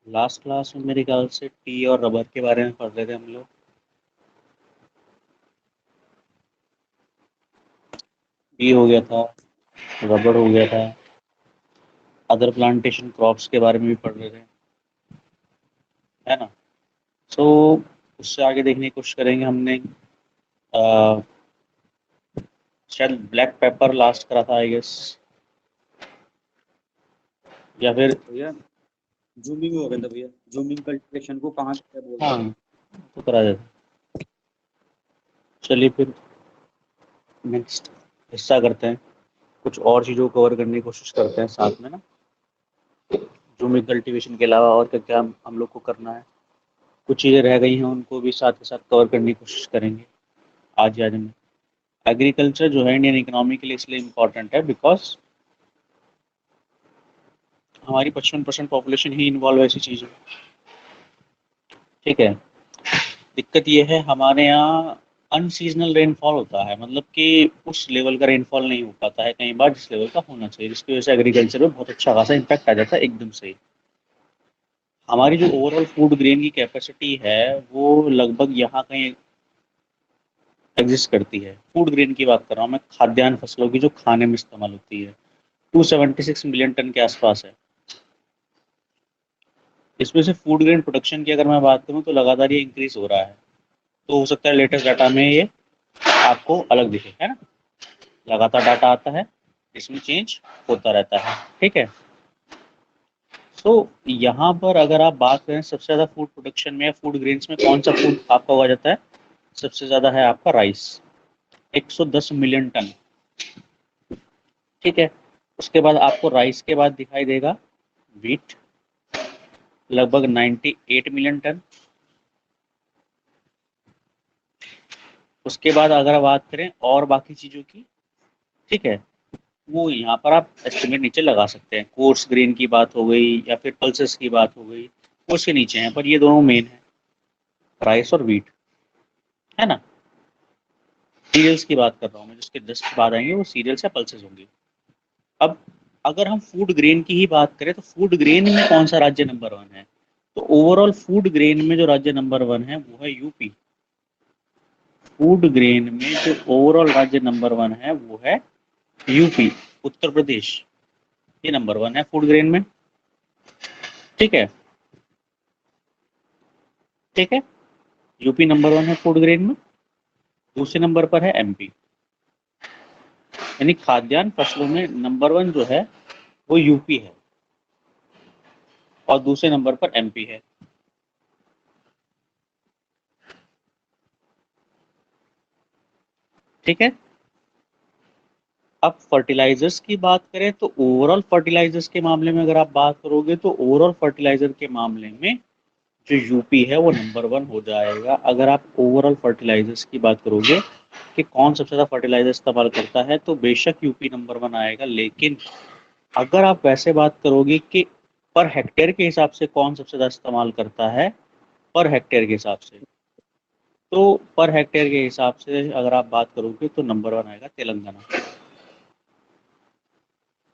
Last class में मेरे ख्याल से टी और रबर के बारे में पढ़ रहे थे हम लोग। टी हो गया था, रबर हो गया था, अदर प्लांटेशन क्रॉप्स के बारे में भी पढ़ रहे थे, है ना। सो उससे आगे देखने की कोशिश करेंगे हमने। अ, शायद ब्लैक पेपर लास्ट करा था आई गेस, या फिर। भैया जूमिंग हो गया था भैया, जूमिंग कल्टीवेशन को कहाँ क्या बोलते हैं। हाँ, तो करा देता। चलिए फिर नेक्स्ट हिस्सा करते हैं, कुछ और चीज़ों को कवर करने की कोशिश करते हैं साथ में ना। जूमिंग कल्टीवेशन के अलावा और क्या क्या हम लोग को करना है। कुछ चीज़ें रह गई हैं उनको भी साथ के साथ कवर करने की कोशिश करेंगे आज आज में। एग्रीकल्चर जो है इंडियन इकोनॉमी के लिए इसलिए इम्पोर्टेंट है बिकॉज हमारी 55% पॉपुलेशन ही इन्वॉल्व है ऐसी चीज़ों में। ठीक है। दिक्कत ये है हमारे यहाँ अनसीजनल रेनफॉल होता है, मतलब कि उस लेवल का रेनफॉल नहीं हो पाता है कई बार जिस लेवल का होना चाहिए, जिसकी वजह से एग्रीकल्चर में बहुत अच्छा खासा इम्पैक्ट आ जाता है एकदम से। हमारी जो ओवरऑल फूड ग्रेन की कैपेसिटी है वो लगभग यहाँ कहीं एग्जिस्ट करती है। फूड ग्रेन की बात कर रहा हूँ मैं, खाद्यान्न फसलों की जो खाने में इस्तेमाल होती है, 276 मिलियन टन के आसपास है। इसमें से फूड ग्रेन प्रोडक्शन की अगर मैं बात करूँ तो लगातार ये इंक्रीज हो रहा है। तो हो सकता है लेटेस्ट डाटा में ये आपको अलग दिखे, है ना। लगातार डाटा आता है, इसमें चेंज होता रहता है। ठीक है। तो यहाँ पर अगर आप बात करें सबसे ज़्यादा फूड प्रोडक्शन में या फूड ग्रेन्स में कौन सा फूड आपका उगाया जाता है, सबसे ज़्यादा है आपका राइस, 110 मिलियन टन। ठीक है। उसके बाद आपको राइस के बाद दिखाई देगा वीट, लगभग 98 मिलियन टन। उसके बाद अगर बात करें और बाकी चीज़ों की, ठीक है, वो यहाँ पर आप एस्टिमेट नीचे लगा सकते हैं। कोर्स ग्रेन की बात हो गई या फिर पल्सेस की बात हो गई, वो उसके नीचे हैं, पर ये दोनों मेन है, राइस और वीट, है ना। सीरियल्स की बात कर रहा हूँ मैं, जिसके जस्ट बाद आएंगे वो सीरियल्स या पल्सेस होंगे। अब अगर हम फूड ग्रेन की ही बात करें तो फूड ग्रेन में कौन सा राज्य नंबर वन है, तो ओवरऑल फूड ग्रेन में जो राज्य नंबर वन है वो है यूपी। फूड ग्रेन में जो ओवरऑल राज्य नंबर वन है वो है यूपी, उत्तर प्रदेश। ये नंबर वन है फूड ग्रेन में। ठीक है। ठीक है। यूपी नंबर वन है फूड ग्रेन में। दूसरे नंबर पर है एमपी। यानी खाद्यान्न फसलों में नंबर वन जो है वो यूपी है और दूसरे नंबर पर एमपी है। ठीक है। अब फर्टिलाइजर्स की बात करें तो ओवरऑल फर्टिलाइजर्स के मामले में अगर आप बात करोगे तो ओवरऑल फर्टिलाइजर के मामले में जो यूपी है वो नंबर वन हो जाएगा। अगर आप ओवरऑल फर्टिलाइजर्स की बात करोगे कि कौन सबसे ज़्यादा फर्टिलाइजर इस्तेमाल करता है, तो बेशक यूपी नंबर वन आएगा। लेकिन अगर आप वैसे बात करोगे कि पर हेक्टेयर के हिसाब से कौन सबसे ज़्यादा इस्तेमाल करता है, पर हेक्टेयर के हिसाब से, तो पर हेक्टेयर के हिसाब से अगर आप बात करोगे तो नंबर वन आएगा तेलंगाना।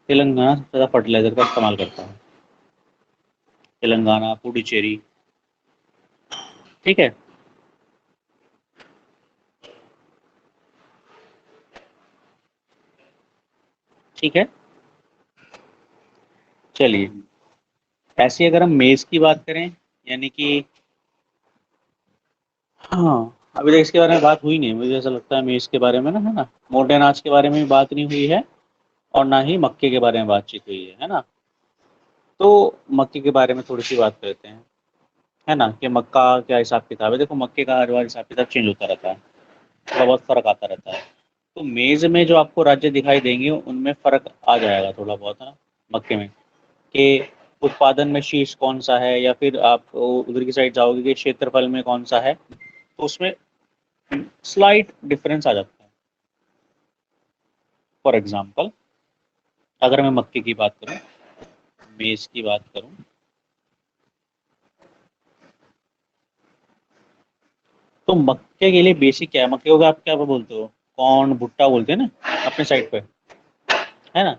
तेलंगाना सबसे ज़्यादा फर्टिलाइजर का इस्तेमाल करता है, तेलंगाना, पुडुचेरी। ठीक है। ठीक है। चलिए, ऐसे अगर हम मेज़ की बात करें, यानी कि हाँ, अभी तक इसके बारे में बात हुई नहीं है, मुझे ऐसा लगता है मेज़ के बारे में ना, है ना। मोटे अनाज के बारे में भी बात नहीं हुई है और ना ही मक्के के बारे में बातचीत हुई है ना। तो मक्के के बारे में थोड़ी सी बात करते हैं, है ना, कि मक्का क्या हिसाब किताब है। देखो मक्के का हर बार हिसाब किताब चेंज होता रहता है, थोड़ा बहुत फ़र्क आता रहता है। तो मेज़ में जो आपको राज्य दिखाई देंगे उनमें फ़र्क आ जाएगा थोड़ा बहुत, है ना। मक्के में कि उत्पादन में शीर्ष कौन सा है, या फिर आप उधर की साइड जाओगे कि क्षेत्रफल में कौन सा है, तो उसमें स्लाइट डिफरेंस आ जाता है। फॉर एग्जांपल अगर मैं मक्के की बात करूं, मेज़ की बात करूं, तो मक्के के लिए बेसिक क्या है, मक्के को आप क्या बोलते हो, कॉर्न, भुट्टा बोलते हैं ना अपने साइड पे, है ना।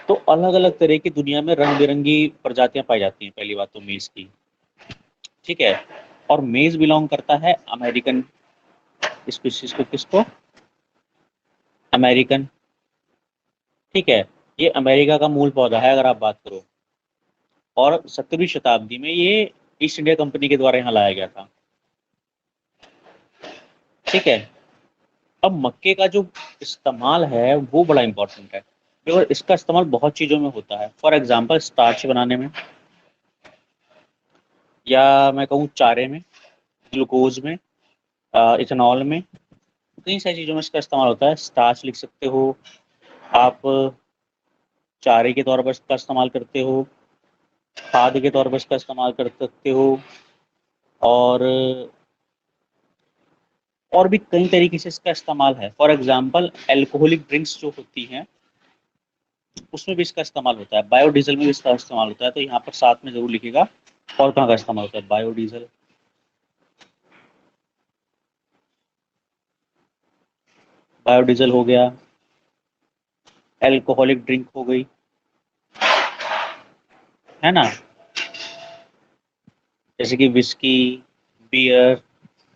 तो अलग अलग तरह की दुनिया में रंग बिरंगी प्रजातियां पाई जाती हैं, पहली बात तो मेज की, ठीक है। और मेज बिलोंग करता है अमेरिकन स्पीशीज को, किसको, अमेरिकन, ठीक है। ये अमेरिका का मूल पौधा है अगर आप बात करो, और 17वीं शताब्दी में ये ईस्ट इंडिया कंपनी के द्वारा यहाँ लाया गया था, ठीक है। अब मक्के का जो इस्तेमाल है वो बड़ा इंपॉर्टेंट है, और इसका इस्तेमाल बहुत चीज़ों में होता है। फॉर एग्जांपल स्टार्च बनाने में, या मैं कहूँ चारे में, ग्लूकोज में, इथेनॉल में, कई सारी चीज़ों में इसका इस्तेमाल होता है। स्टार्च लिख सकते हो आप, चारे के तौर पर इसका इस्तेमाल करते हो, खाद के तौर पर इसका इस्तेमाल कर सकते हो, और भी कई तरीके से इसका इस्तेमाल है। फॉर एग्जांपल अल्कोहलिक ड्रिंक्स जो होती हैं उसमें भी इसका इस्तेमाल होता है, बायोडीजल में भी इसका इस्तेमाल होता है। तो यहाँ पर साथ में जरूर लिखिएगा और कहाँ का इस्तेमाल होता है, बायोडीजल, बायोडीजल हो गया, अल्कोहलिक ड्रिंक हो गई, है ना, जैसे कि विस्की, बियर,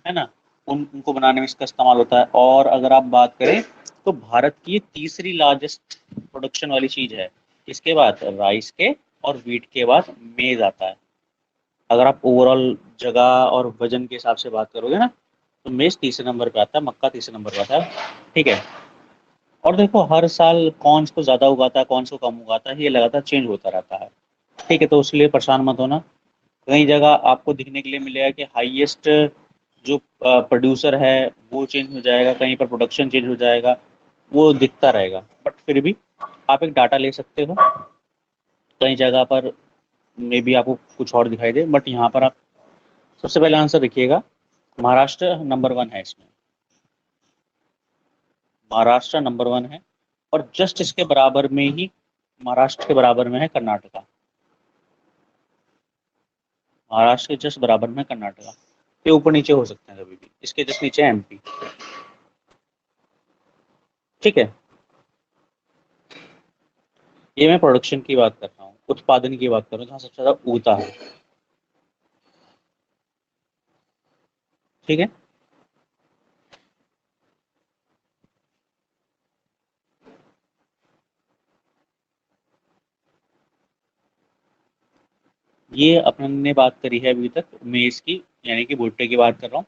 है ना, उनको बनाने में इसका इस्तेमाल होता है। और अगर आप बात करें तो भारत की ये तीसरी लार्जेस्ट प्रोडक्शन वाली चीज है। इसके बाद राइस के और व्हीट के बाद मेज आता है। अगर आप ओवरऑल जगह और वजन के हिसाब से बात करोगे ना, तो मेज तीसरे नंबर पे आता है, मक्का तीसरे नंबर पे आता है, ठीक है। और देखो हर साल कौन को ज्यादा उगाता है कौन को कम उगाता है, ये लगातार चेंज होता रहता है, ठीक है। तो उसके लिए परेशान मत होना। कई जगह आपको दिखने के लिए मिलेगा कि हाईएस्ट जो प्रोड्यूसर है वो चेंज हो जाएगा, कहीं पर प्रोडक्शन चेंज हो जाएगा, वो दिखता रहेगा। बट फिर भी आप एक डाटा ले सकते हो, कई जगह पर मे बी आपको कुछ और दिखाई दे, बट यहाँ पर आप सबसे पहले आंसर देखिएगा, महाराष्ट्र नंबर वन है इसमें, महाराष्ट्र नंबर वन है। और जस्ट इसके बराबर में ही, महाराष्ट्र के बराबर में है कर्नाटका, महाराष्ट्र के जस्ट बराबर में कर्नाटका, ये ऊपर नीचे हो सकते हैं कभी भी, इसके जस्ट नीचे एमपी, ठीक है। ये मैं प्रोडक्शन की बात कर रहा हूँ, उत्पादन की बात कर रहा हूँ, जहाँ सबसे ज्यादा उगता है, ठीक है। ये अपन ने बात करी है अभी तक मेज की, यानी कि भुट्टे की बात कर रहा हूँ।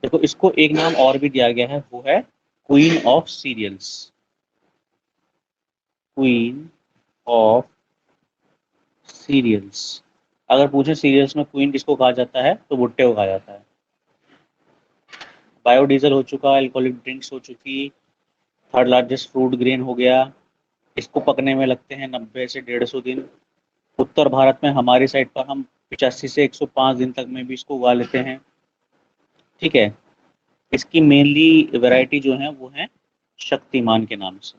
देखो इसको एक नाम और भी दिया गया है, वो है queen of serials, queen of serials. अगर पूछे सीरियल्स में क्वीन किसको कहा जाता है, तो भुट्टे को कहा जाता है। बायोडीजल हो चुका, अल्कोहलिक ड्रिंक्स हो चुकी, थर्ड लार्जेस्ट फ्रूट ग्रेन हो गया, इसको पकने में लगते हैं 90 से 150 दिन। उत्तर भारत में हमारी साइड पर हम 85 से 105 दिन तक में भी इसको उगा लेते हैं, ठीक है। इसकी मेनली वैरायटी जो है वो है शक्तिमान के नाम से,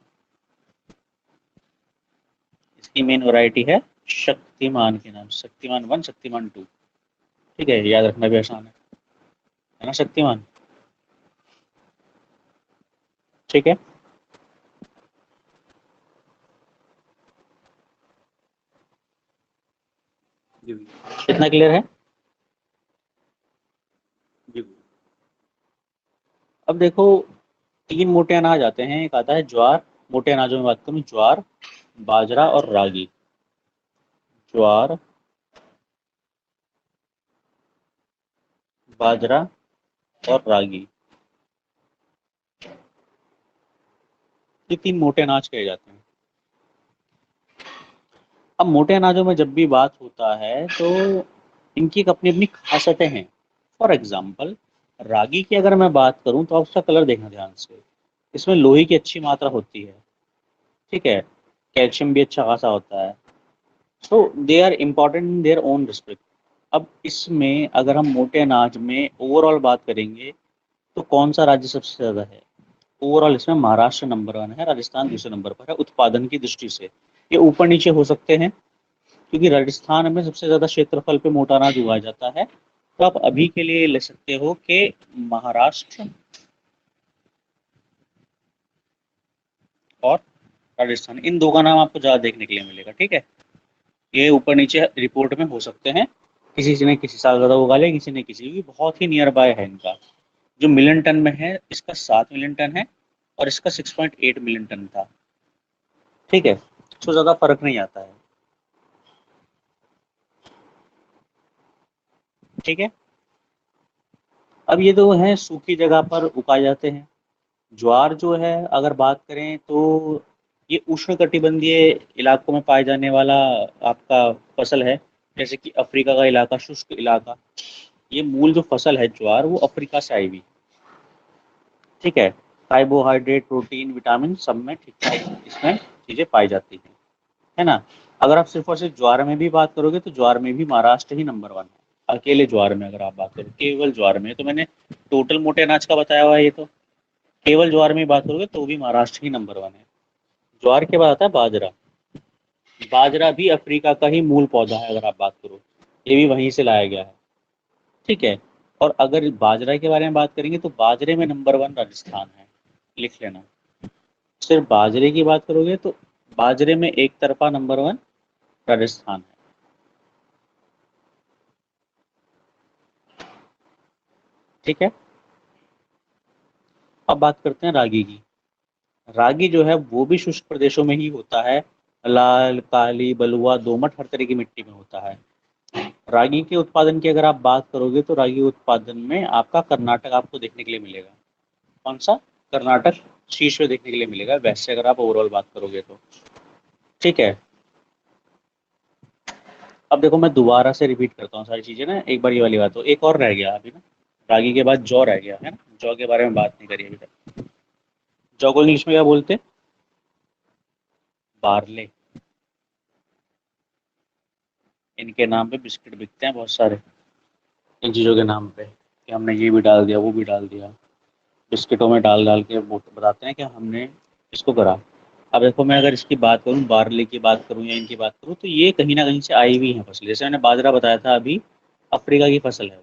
इसकी मेन वैरायटी है शक्तिमान के नाम से, शक्तिमान वन, शक्तिमान टू, ठीक है, याद रखना भी आसान है ना, शक्तिमान, ठीक है। जी भैया। कितना क्लियर है। जी भैया। अब देखो तीन मोटे अनाज आते हैं, एक आता है ज्वार, मोटे अनाजों में बात करूं, ज्वार, बाजरा और रागी, ज्वार, बाजरा और रागी, ये तीन मोटे अनाज कहे जाते हैं। अब मोटे अनाजों में जब भी बात होता है तो इनकी एक अपनी अपनी खासियतें हैं। फॉर एग्जाम्पल रागी की अगर मैं बात करूं तो आप उसका कलर देखना ध्यान से, इसमें लोहे की अच्छी मात्रा होती है, ठीक है, कैल्शियम भी अच्छा खासा होता है। So they are important in their own respect. अब इसमें अगर हम मोटे अनाज में ओवरऑल बात करेंगे तो कौन सा राज्य सबसे ज़्यादा है, ओवरऑल इसमें महाराष्ट्र नंबर वन है, राजस्थान दूसरे नंबर पर है उत्पादन की दृष्टि से। ये ऊपर नीचे हो सकते हैं क्योंकि राजस्थान में सबसे ज़्यादा क्षेत्रफल पे मोटा अनाज उगाया जाता है। तो आप अभी के लिए ले सकते हो कि महाराष्ट्र और राजस्थान, इन दो का नाम आपको ज़्यादा देखने के लिए मिलेगा। ठीक है, ये ऊपर नीचे रिपोर्ट में हो सकते हैं, किसी ने किसी साल ज़्यादा उगा लिया, किसी ने किसी, क्योंकि बहुत ही नियर बाय है इनका। जो मिलियन टन में है इसका 7 मिलियन टन है और इसका 6.8 मिलियन टन था। ठीक है, तो ज़्यादा फर्क नहीं आता है। ठीक है, अब ये तो है सूखी जगह पर उगाए जाते हैं। ज्वार जो है अगर बात करें तो ये उष्णकटिबंधीय इलाकों में पाए जाने वाला आपका फसल है, जैसे कि अफ्रीका का इलाका, शुष्क इलाका। ये मूल जो फसल है ज्वार, वो अफ्रीका से आई हुई। ठीक है, कार्बोहाइड्रेट, प्रोटीन, विटामिन सब में ठीक ठाक इसमें चीज़ें पाई जाती हैं, है ना। अगर आप सिर्फ और सिर्फ ज्वार में भी बात करोगे तो ज्वार में भी महाराष्ट्र ही नंबर 1 है। अकेले ज्वार में अगर आप बात करो, केवल ज्वार में, तो मैंने टोटल मोटे अनाज का बताया हुआ है ये तो, केवल ज्वार में बात करोगे तो भी महाराष्ट्र ही नंबर 1 है। ज्वार के बाद आता है बाजरा। बाजरा भी अफ्रीका का ही मूल पौधा है अगर आप बात करो, ये भी वहीं से लाया गया है। ठीक है, और अगर बाजरा के बारे में बात करेंगे तो बाजरे में नंबर 1 राजस्थान है, लिख लेना। सिर्फ बाजरे की बात करोगे तो बाजरे में एक तरफा नंबर 1 राजस्थान है। ठीक है, अब बात करते हैं रागी की। रागी जो है वो भी शुष्क प्रदेशों में ही होता है, लाल, काली, बलुआ, दोमट, हर तरह की मिट्टी में होता है। रागी के उत्पादन की अगर आप बात करोगे तो रागी उत्पादन में आपका कर्नाटक आपको देखने के लिए मिलेगा। कौन सा? कर्नाटक शीर्ष पे देखने के लिए मिलेगा, वैसे अगर आप ओवरऑल बात करोगे तो। ठीक है, अब देखो मैं दोबारा से रिपीट करता हूँ सारी चीज़ें ना, एक बार ये वाली बात हो, एक और रह गया अभी ना, रागी के बाद जौ रह गया है ना, जौ के बारे में बात नहीं करी अभी तक। जौ को इंग्लिश में क्या बोलते हैं? बार्ले। इनके नाम पे बिस्किट बिकते हैं बहुत सारे, इन चीज़ों के नाम पे, कि हमने ये भी डाल दिया, वो भी डाल दिया, बिस्किटों में डाल डाल के वो बताते हैं कि हमने इसको करा। अब देखो मैं अगर इसकी बात करूँ, बार्ले की बात करूँ या इनकी बात करूँ, तो ये कहीं ना कहीं से आई हुई है फसल। जैसे मैंने बाजरा बताया था अभी, अफ्रीका की फसल है वो।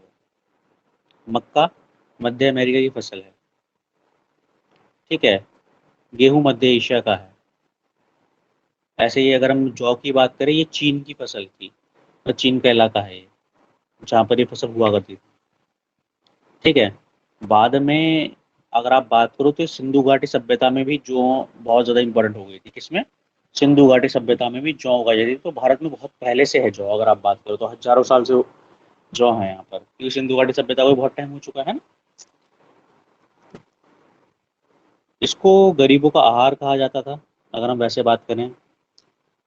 मक्का मध्य अमेरिका की फसल है। ठीक है, गेहूं मध्य एशिया का है। ऐसे ही अगर हम जौ की बात करें, ये चीन की फसल थी, तो चीन का इलाका है ये, जहाँ पर ये फसल हुआ करती थी। ठीक है, बाद में अगर आप बात करो तो सिंधु घाटी सभ्यता में भी जौ बहुत ज़्यादा इम्पोर्टेंट हो गई थी। किसमें? सिंधु घाटी सभ्यता में भी जौ उगाई जाती थी। तो भारत में बहुत पहले से है जौ, अगर आप बात करो तो हजारों साल से जौ है यहाँ पर, क्योंकि सिंधु घाटी सभ्यता को भी बहुत टाइम हो चुका है ना। इसको गरीबों का आहार कहा जाता था, अगर हम वैसे बात करें।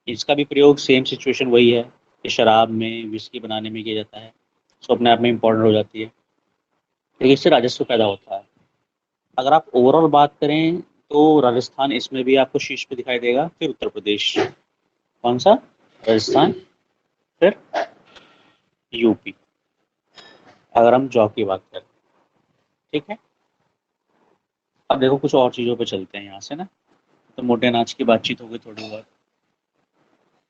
इसका भी प्रयोग सेम सिचुएशन वही है कि शराब में, विस्की बनाने में किया जाता है, सो अपने आप में इम्पोर्टेंट हो जाती है, लेकिन इससे राजस्व पैदा होता है। अगर आप ओवरऑल बात करें तो राजस्थान इसमें भी आपको शीर्ष पे दिखाई देगा, फिर उत्तर प्रदेश। कौन सा? राजस्थान, फिर यूपी, अगर हम जॉब की बात करें। ठीक है, अब देखो कुछ और चीज़ों पे चलते हैं यहाँ से ना, तो मोटे अनाज की बातचीत हो गई थोड़ी बहुत,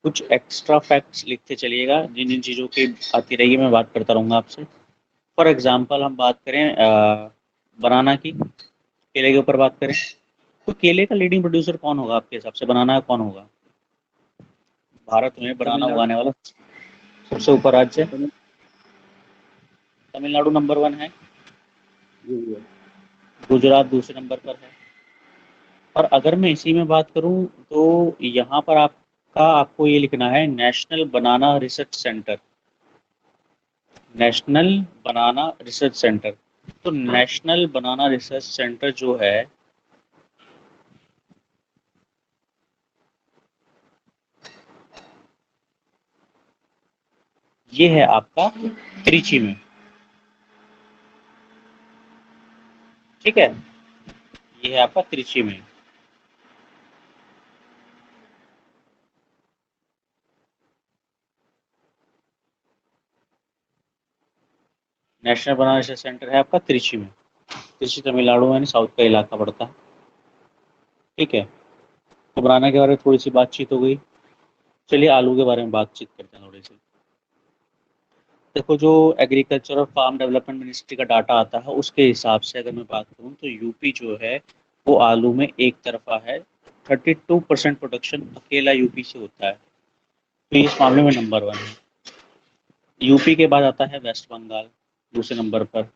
कुछ एक्स्ट्रा फैक्ट्स लिखते चलिएगा, जिन जिन चीज़ों की आती रहेगी मैं बात करता रहूँगा आपसे। फॉर एग्जाम्पल हम बात करें बनाना की, केले के ऊपर बात करें, तो केले का लीडिंग प्रोड्यूसर कौन होगा आपके हिसाब से? बनाना कौन होगा भारत में बनाना तमिलनाडु। उगाने वाला सबसे ऊपर राज्य? तमिल तमिलनाडु नंबर 1 है, जी भैया। गुजरात दूसरे नंबर पर है। और अगर मैं इसी में बात करूं तो यहाँ पर आपको ये लिखना है नेशनल बनाना रिसर्च सेंटर। नेशनल बनाना रिसर्च सेंटर, तो नेशनल बनाना रिसर्च सेंटर जो है, ये है आपका त्रिची में। ठीक है, ये है आपका त्रिची में। नेशनल बनाना रिसर्च सेंटर है आपका त्रिची में। त्रिची तमिलनाडु में, यानी साउथ का इलाका पड़ता है। ठीक है, तो बनाना के बारे में थोड़ी सी बातचीत हो गई। चलिए आलू के बारे में बातचीत करते हैं थोड़ी सी। देखो जो एग्रीकल्चर और फार्म डेवलपमेंट मिनिस्ट्री का डाटा आता है उसके हिसाब से अगर मैं बात करूँ तो यूपी जो है वो आलू में एक तरफा है, 32% प्रोडक्शन अकेला यूपी से होता है, तो इस मामले में नंबर 1 है। यूपी के बाद आता है वेस्ट बंगाल दूसरे नंबर पर,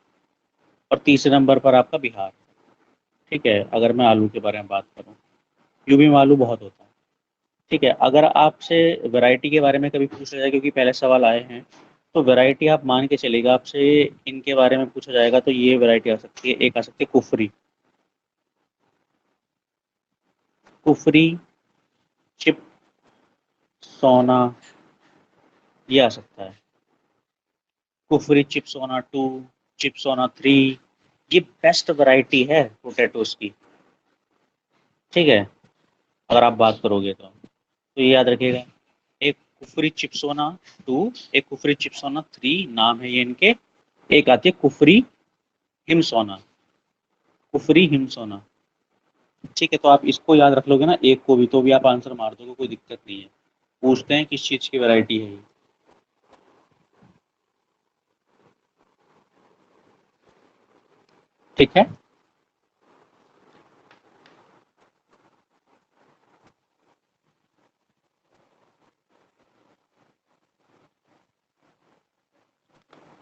और तीसरे नंबर पर आपका बिहार। ठीक है, अगर मैं आलू के बारे में बात करूँ, यूपी में आलू बहुत होता है। ठीक है, अगर आपसे वैरायटी के बारे में कभी पूछा जाए, क्योंकि पहले सवाल आए हैं, तो वैरायटी आप मान के चलेगा, आपसे इनके बारे में पूछा जाएगा तो ये वैरायटी आ सकती है। एक आ सकती है कुफरी, कुफरी चिप सोना, ये आ सकता है। कुफरी चिप सोना 2, चिप सोना 3, ये बेस्ट वैरायटी है पोटैटोज की। ठीक है, अगर आप बात करोगे तो ये याद रखिएगा। एक कुफरी चिप्सोना 2, एक कुफरी चिप्सोना 3 नाम है ये इनके। एक आती है कुफरी हिमसोना, कुफरी हिमसोना। ठीक है, तो आप इसको याद रख लोगे ना, एक को भी, तो भी आप आंसर मार दोगे, कोई दिक्कत नहीं है। पूछते हैं किस चीज की वैरायटी है ये। ठीक है,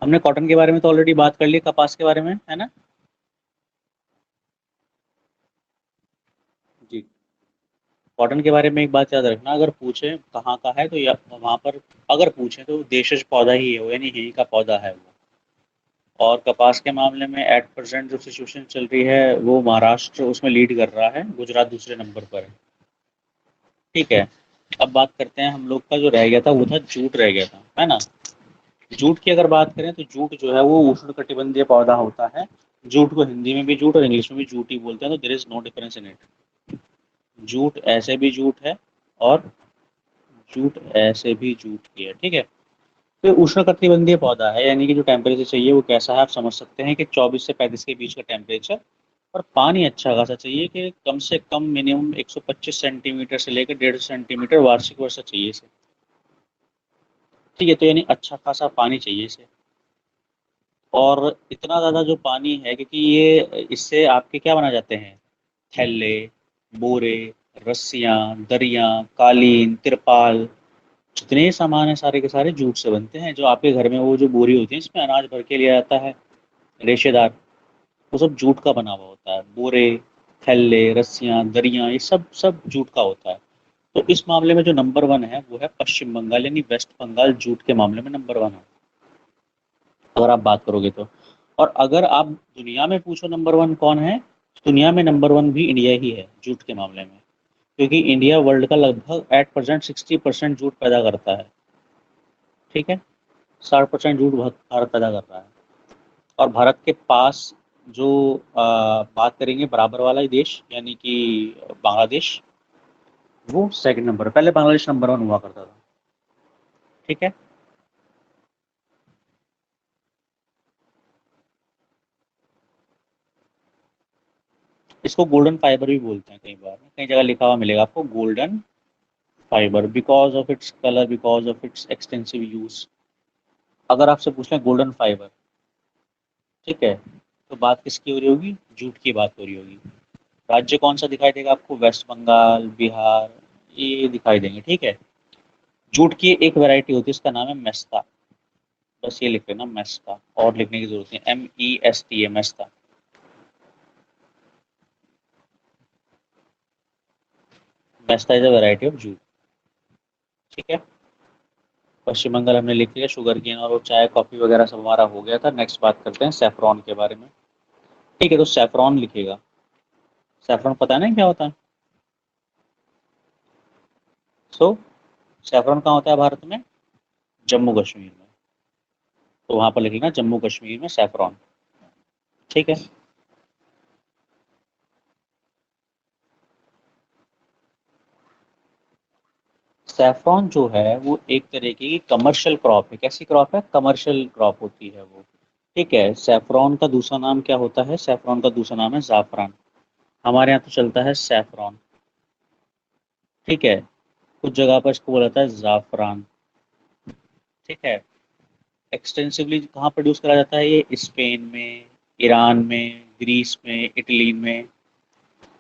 हमने कॉटन के बारे में तो ऑलरेडी बात कर ली, कपास के बारे में है ना जी। कॉटन के बारे में एक बात याद रखना, अगर पूछे कहाँ का है तो वहां पर अगर पूछे तो देशज पौधा ही है वो, यानी यहीं का पौधा है वो। और कपास के मामले में एट प्रेजेंट जो सिचुएशन चल रही है, वो महाराष्ट्र उसमें लीड कर रहा है, गुजरात दूसरे नंबर पर है। ठीक है, अब बात करते हैं, हम लोग का जो रह गया था वो था जूट रह गया था, है ना। जूट की अगर बात करें तो जूट जो है वो उष्ण कटिबंधीय पौधा होता है। जूट को हिंदी में भी जूट और इंग्लिश में भी जूट ही बोलते हैं, तो there is no difference in it. Jute ऐसे भी जूट है, और जूट ऐसे भी जूट ही है। ठीक है, तो उष्ण कटिबंधीय पौधा है, यानी कि जो टेम्परेचर चाहिए वो कैसा है, आप समझ सकते हैं कि 24 से 35 के बीच का टेम्परेचर। और पानी अच्छा खासा चाहिए, कि कम से कम मिनिमम 125 सेंटीमीटर से लेकर 150 सेंटीमीटर वार्षिक वर्षा चाहिए इसे। ठीक है, तो यानी अच्छा खासा पानी चाहिए इसे। और इतना ज़्यादा जो पानी है, क्योंकि ये इससे आपके क्या बना जाते हैं, थैले, बोरे, रस्सियाँ, दरियाँ, कालीन, तिरपाल, जितने सामान है सारे के सारे जूट से बनते हैं। जो आपके घर में वो जो बोरी होती है इसमें अनाज भर के लिया जाता है, रेशेदार, वो सब जूट का बना हुआ होता है। बोरे, थैले, रस्सियाँ, दरियाँ, ये सब सब जूट का होता है। तो इस मामले में जो नंबर 1 है वो है पश्चिम बंगाल, यानी वेस्ट बंगाल जूट के मामले में नंबर 1 है, अगर आप बात करोगे तो। और अगर आप दुनिया में पूछो नंबर 1 कौन है, तो दुनिया में नंबर 1 भी इंडिया ही है जूट के मामले में। क्योंकि इंडिया वर्ल्ड का लगभग एट परसेंट 60% जूट पैदा करता है। ठीक है, 60% जूट भारत पैदा कर रहा है। और भारत के पास जो बात करेंगे बराबर वाला ही देश, यानी कि बांग्लादेश, वो सेकंड नंबर, पहले बांग्लादेश नंबर 1 हुआ करता था। ठीक है, इसको गोल्डन फाइबर भी बोलते हैं, कई बार कई जगह लिखा हुआ मिलेगा आपको golden fibre, because of its colour, because of its extensive use. अगर आपसे पूछ लें गोल्डन फाइबर, ठीक है, तो बात किसकी हो रही होगी, जूट की बात हो रही होगी। राज्य कौन सा दिखाई देगा आपको, वेस्ट बंगाल, बिहार, ये दिखाई देंगे। ठीक है, जूट की एक वैरायटी होती है, इसका नाम है मेस्ता। बस ये लिख लेना मेस्ता, और लिखने की जरूरत नहीं, MESTA है mesta. Mesta is a variety of jute. ठीक है, पश्चिम बंगाल हमने लिख लिया, शुगर केन और वो चाय कॉफी वगैरह सब हमारा हो गया था। नेक्स्ट बात करते हैं सेफ्रॉन के बारे में। ठीक है, तो सेफ्रॉन लिखिएगा। सेफ्रॉन पता है ना क्या होता है। सो सेफ्रॉन कहाँ होता है भारत में, जम्मू कश्मीर में। तो वहां पर लिखेगा जम्मू कश्मीर में सेफ्रॉन। ठीक है, सेफ्रॉन जो है वो एक तरीके की कमर्शियल क्रॉप है। कैसी क्रॉप है, कमर्शियल क्रॉप होती है वो। ठीक है, सेफ्रॉन का दूसरा नाम क्या होता है, सेफ्रॉन का दूसरा नाम है जाफरान। हमारे यहाँ तो चलता है सेफ्रॉन। ठीक है, कुछ जगह पर इसको बोला जाता है जाफरान। ठीक है, एक्सटेंसिवली कहाँ प्रोड्यूस करा जाता है, ये स्पेन में, ईरान में, ग्रीस में, इटली में।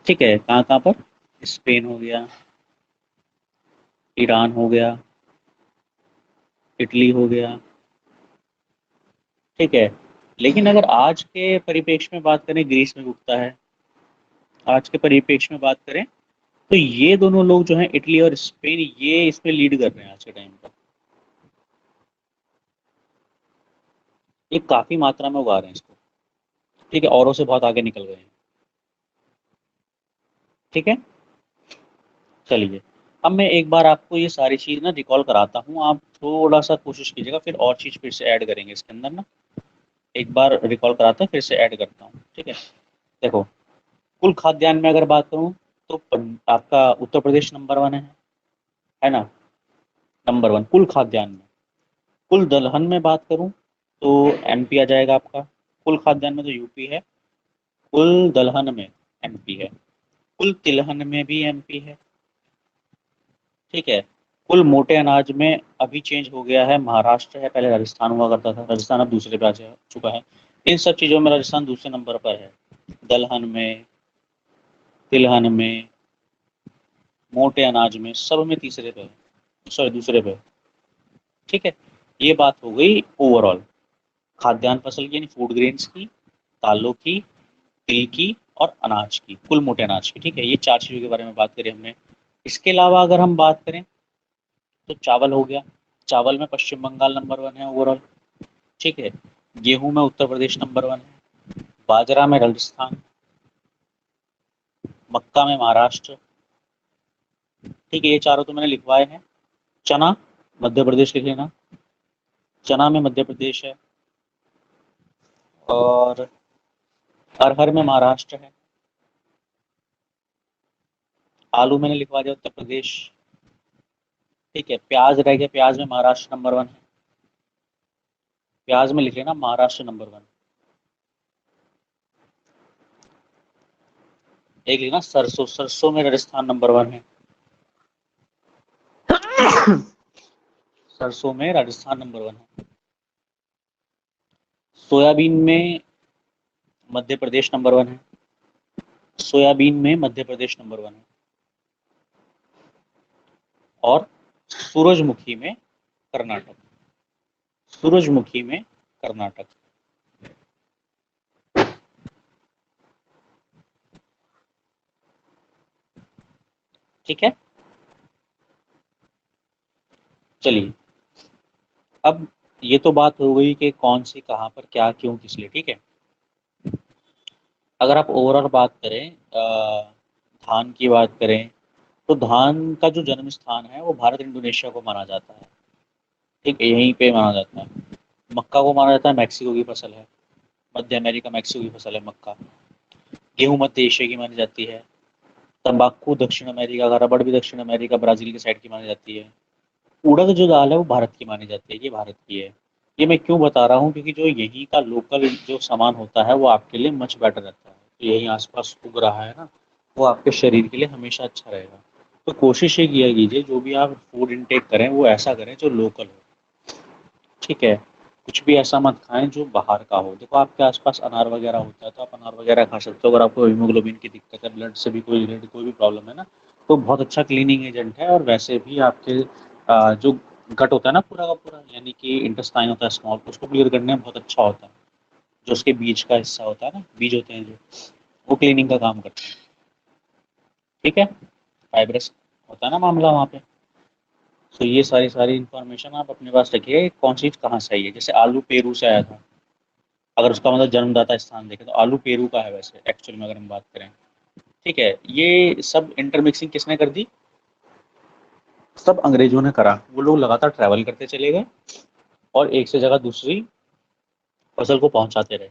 ठीक है, कहाँ कहाँ पर, स्पेन हो गया, ईरान हो गया, इटली हो गया, ठीक है। लेकिन अगर आज के परिप्रेक्ष्य में बात करें, ग्रीस में उगता है। आज के परिप्रेक्ष्य में बात करें तो ये दोनों लोग जो हैं, इटली और स्पेन, ये इसमें लीड कर रहे हैं आज के टाइम पर। ये काफी मात्रा में उगा रहे हैं इसको, ठीक है, औरों से बहुत आगे निकल गए हैं, ठीक है। चलिए, अब मैं एक बार आपको ये सारी चीज़ ना रिकॉल कराता हूँ, आप थोड़ा सा कोशिश कीजिएगा, फिर और चीज़ फिर से ऐड करेंगे इसके अंदर ना। एक बार रिकॉल कराता हूँ, फिर से ऐड करता हूँ, ठीक है। देखो, कुल खाद्यान्न में अगर बात करूँ तो आपका उत्तर प्रदेश नंबर वन है ना, नंबर वन कुल खाद्यान्न में। कुल दलहन में बात करूँ तो एमपी आ जाएगा आपका। कुल खाद्यान्न में तो यूपी है, कुल दलहन में एमपी है, कुल तिलहन में भी एमपी है, ठीक है। कुल मोटे अनाज में अभी चेंज हो गया है, महाराष्ट्र है, पहले राजस्थान हुआ करता था, राजस्थान अब दूसरे पे आ चुका है। इन सब चीज़ों में राजस्थान दूसरे नंबर पर है, दलहन में, तिलहन में, मोटे अनाज में, सब में तीसरे पे है, सॉरी दूसरे पे, ठीक है। ये बात हो गई ओवरऑल खाद्यान्न फसल की, यानी फूड ग्रेन्स की, दालों की, तिल की और अनाज की, कुल मोटे अनाज की, ठीक है। ये चार चीज़ों के बारे में बात करें हमने। इसके अलावा अगर हम बात करें तो चावल हो गया। चावल में पश्चिम बंगाल नंबर वन है ओवरऑल, ठीक है। गेहूं में उत्तर प्रदेश नंबर वन है, बाजरा में राजस्थान, मक्का में महाराष्ट्र, ठीक है। ये चारों तो मैंने लिखवाए हैं। चना मध्य प्रदेश लिख लेना, चना में मध्य प्रदेश है, और अरहर में महाराष्ट्र है। आलू मैंने लिखवा दिया उत्तर प्रदेश, ठीक है। प्याज रह गया, प्याज में महाराष्ट्र नंबर वन है, प्याज में लिख लेना महाराष्ट्र नंबर वन। एक लिखना सरसों, सरसों में राजस्थान नंबर वन है, सरसों में राजस्थान नंबर वन है। सोयाबीन में मध्य प्रदेश नंबर वन है, सोयाबीन में मध्य प्रदेश नंबर वन है। और सूरजमुखी में कर्नाटक, सूरजमुखी में कर्नाटक, ठीक है। चलिए, अब ये तो बात हो गई कि कौन सी कहाँ पर क्या क्यों किस लिए, ठीक है। अगर आप ओवरऑल बात करें, धान की बात करें तो धान का जो जन्म स्थान है वो भारत इंडोनेशिया को माना जाता है, ठीक है, यहीं पे माना जाता है। मक्का को माना जाता है मैक्सिको की फसल है, मध्य अमेरिका मैक्सिको की फसल है मक्का। गेहूं मध्य एशिया की मानी जाती है, तंबाकू दक्षिण अमेरिका का, रबड़ भी दक्षिण अमेरिका ब्राजील की साइड की मानी जाती है। उड़द जो दाल है वो भारत की मानी जाती है, ये भारत की है। ये मैं क्यों बता रहा हूँ, क्योंकि जो यहीं का लोकल जो सामान होता है वो आपके लिए मच बेटर रहता है, तो यहीं आसपास उग रहा है ना, वो आपके शरीर के लिए हमेशा अच्छा रहेगा। तो कोशिश ये किया कीजिए जो भी आप फूड इनटेक करें वो ऐसा करें जो लोकल हो, ठीक है। कुछ भी ऐसा मत खाएं जो बाहर का हो। देखो, आपके आसपास अनार वगैरह होता है तो आप अनार वगैरह खा सकते हो, अगर आपको हीमोग्लोबिन की दिक्कत है, ब्लड से भी कोई रिलेटेड कोई भी प्रॉब्लम है ना, तो बहुत अच्छा क्लीनिंग एजेंट है। और वैसे भी आपके जो गट होता है ना पूरा का पूरा, यानी कि इंटेस्टाइन होता है स्मॉल, उसको क्लियर करने में बहुत अच्छा होता है। जो उसके बीज का हिस्सा होता है ना, बीज होते हैं जो, वो क्लीनिंग का काम करते हैं, ठीक है। फाइब्रस होता है ना मामला वहाँ पे। तो ये सारी सारी इन्फॉर्मेशन आप अपने पास रखिए, कौन सी चीज़ कहाँ से आई है। जैसे आलू पेरू से आया था, अगर उसका मतलब जन्मदाता स्थान देखें तो आलू पेरू का है वैसे एक्चुअल में अगर हम बात करें, ठीक है। ये सब इंटरमिक्सिंग किसने कर दी, सब अंग्रेजों ने करा। वो लोग लगातार ट्रैवल करते चले गए और एक से जगह दूसरी फसल को पहुंचाते रहे।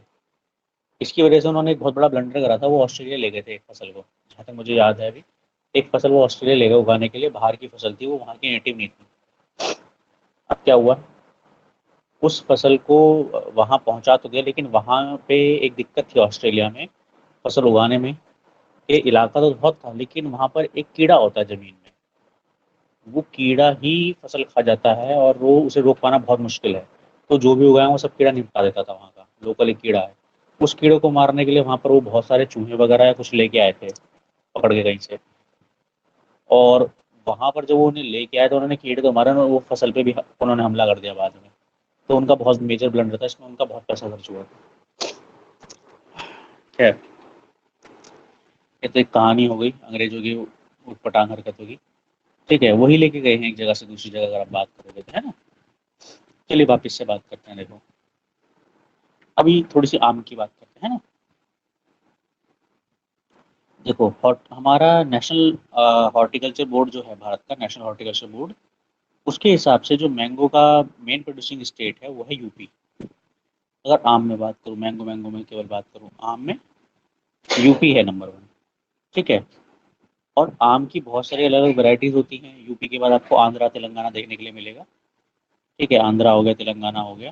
इसकी वजह से उन्होंने एक बहुत बड़ा ब्लंडर करा था, वो ऑस्ट्रेलिया ले गए थे एक फसल को, जहाँ तक मुझे याद है अभी। एक फसल वो ऑस्ट्रेलिया ले गए उगाने के लिए, बाहर की फसल थी वो, वहाँ की नेटिव नहीं थी। अब क्या हुआ, उस फसल को वहाँ पहुँचा तो दिया, लेकिन वहाँ पे एक दिक्कत थी ऑस्ट्रेलिया में फसल उगाने में। ये इलाका तो बहुत था, लेकिन वहाँ पर एक कीड़ा होता है ज़मीन में, वो कीड़ा ही फसल खा जाता है और वो उसे रोक पाना बहुत मुश्किल है। तो जो भी उगाया वो सब कीड़ा निपटा देता था, वहाँ का लोकल एक कीड़ा है। उस कीड़े को मारने के लिए वहाँ पर वो बहुत सारे चूहे वगैरह या कुछ लेके आए थे, पकड़ के कहीं से। और वहाँ पर जब वो उन्हें लेके आए तो उन्होंने कीड़े तो मारे और वो फसल पे भी उन्होंने हमला कर दिया बाद में। तो उनका बहुत मेजर ब्लंडर था, इसमें उनका बहुत पैसा खर्च हुआ था। खैर, ये तो एक कहानी हो गई अंग्रेजों की उटपटांग हरकतों की। ठीक है, वही लेके गए हैं एक जगह से दूसरी जगह, अगर आप बात करोगे तो, है ना। चलिए वापिस से बात करते हैं। देखो, अभी थोड़ी सी आम की बात करते हैं ना। देखो, हमारा नेशनल हॉर्टिकल्चर बोर्ड जो है, भारत का नेशनल हॉर्टिकल्चर बोर्ड, उसके हिसाब से जो मैंगो का मेन प्रोड्यूसिंग स्टेट है वो है यूपी। अगर आम में बात करूँ, मैंगो मैंगो में केवल बात करूँ, आम में यूपी है नंबर वन। ठीक है। और आम की बहुत सारी अलग अलग वैरायटीज होती हैं। यूपी के बाद आपको आंध्रा तेलंगाना देखने के लिए मिलेगा। ठीक है, आंध्रा हो गया, तेलंगाना हो गया।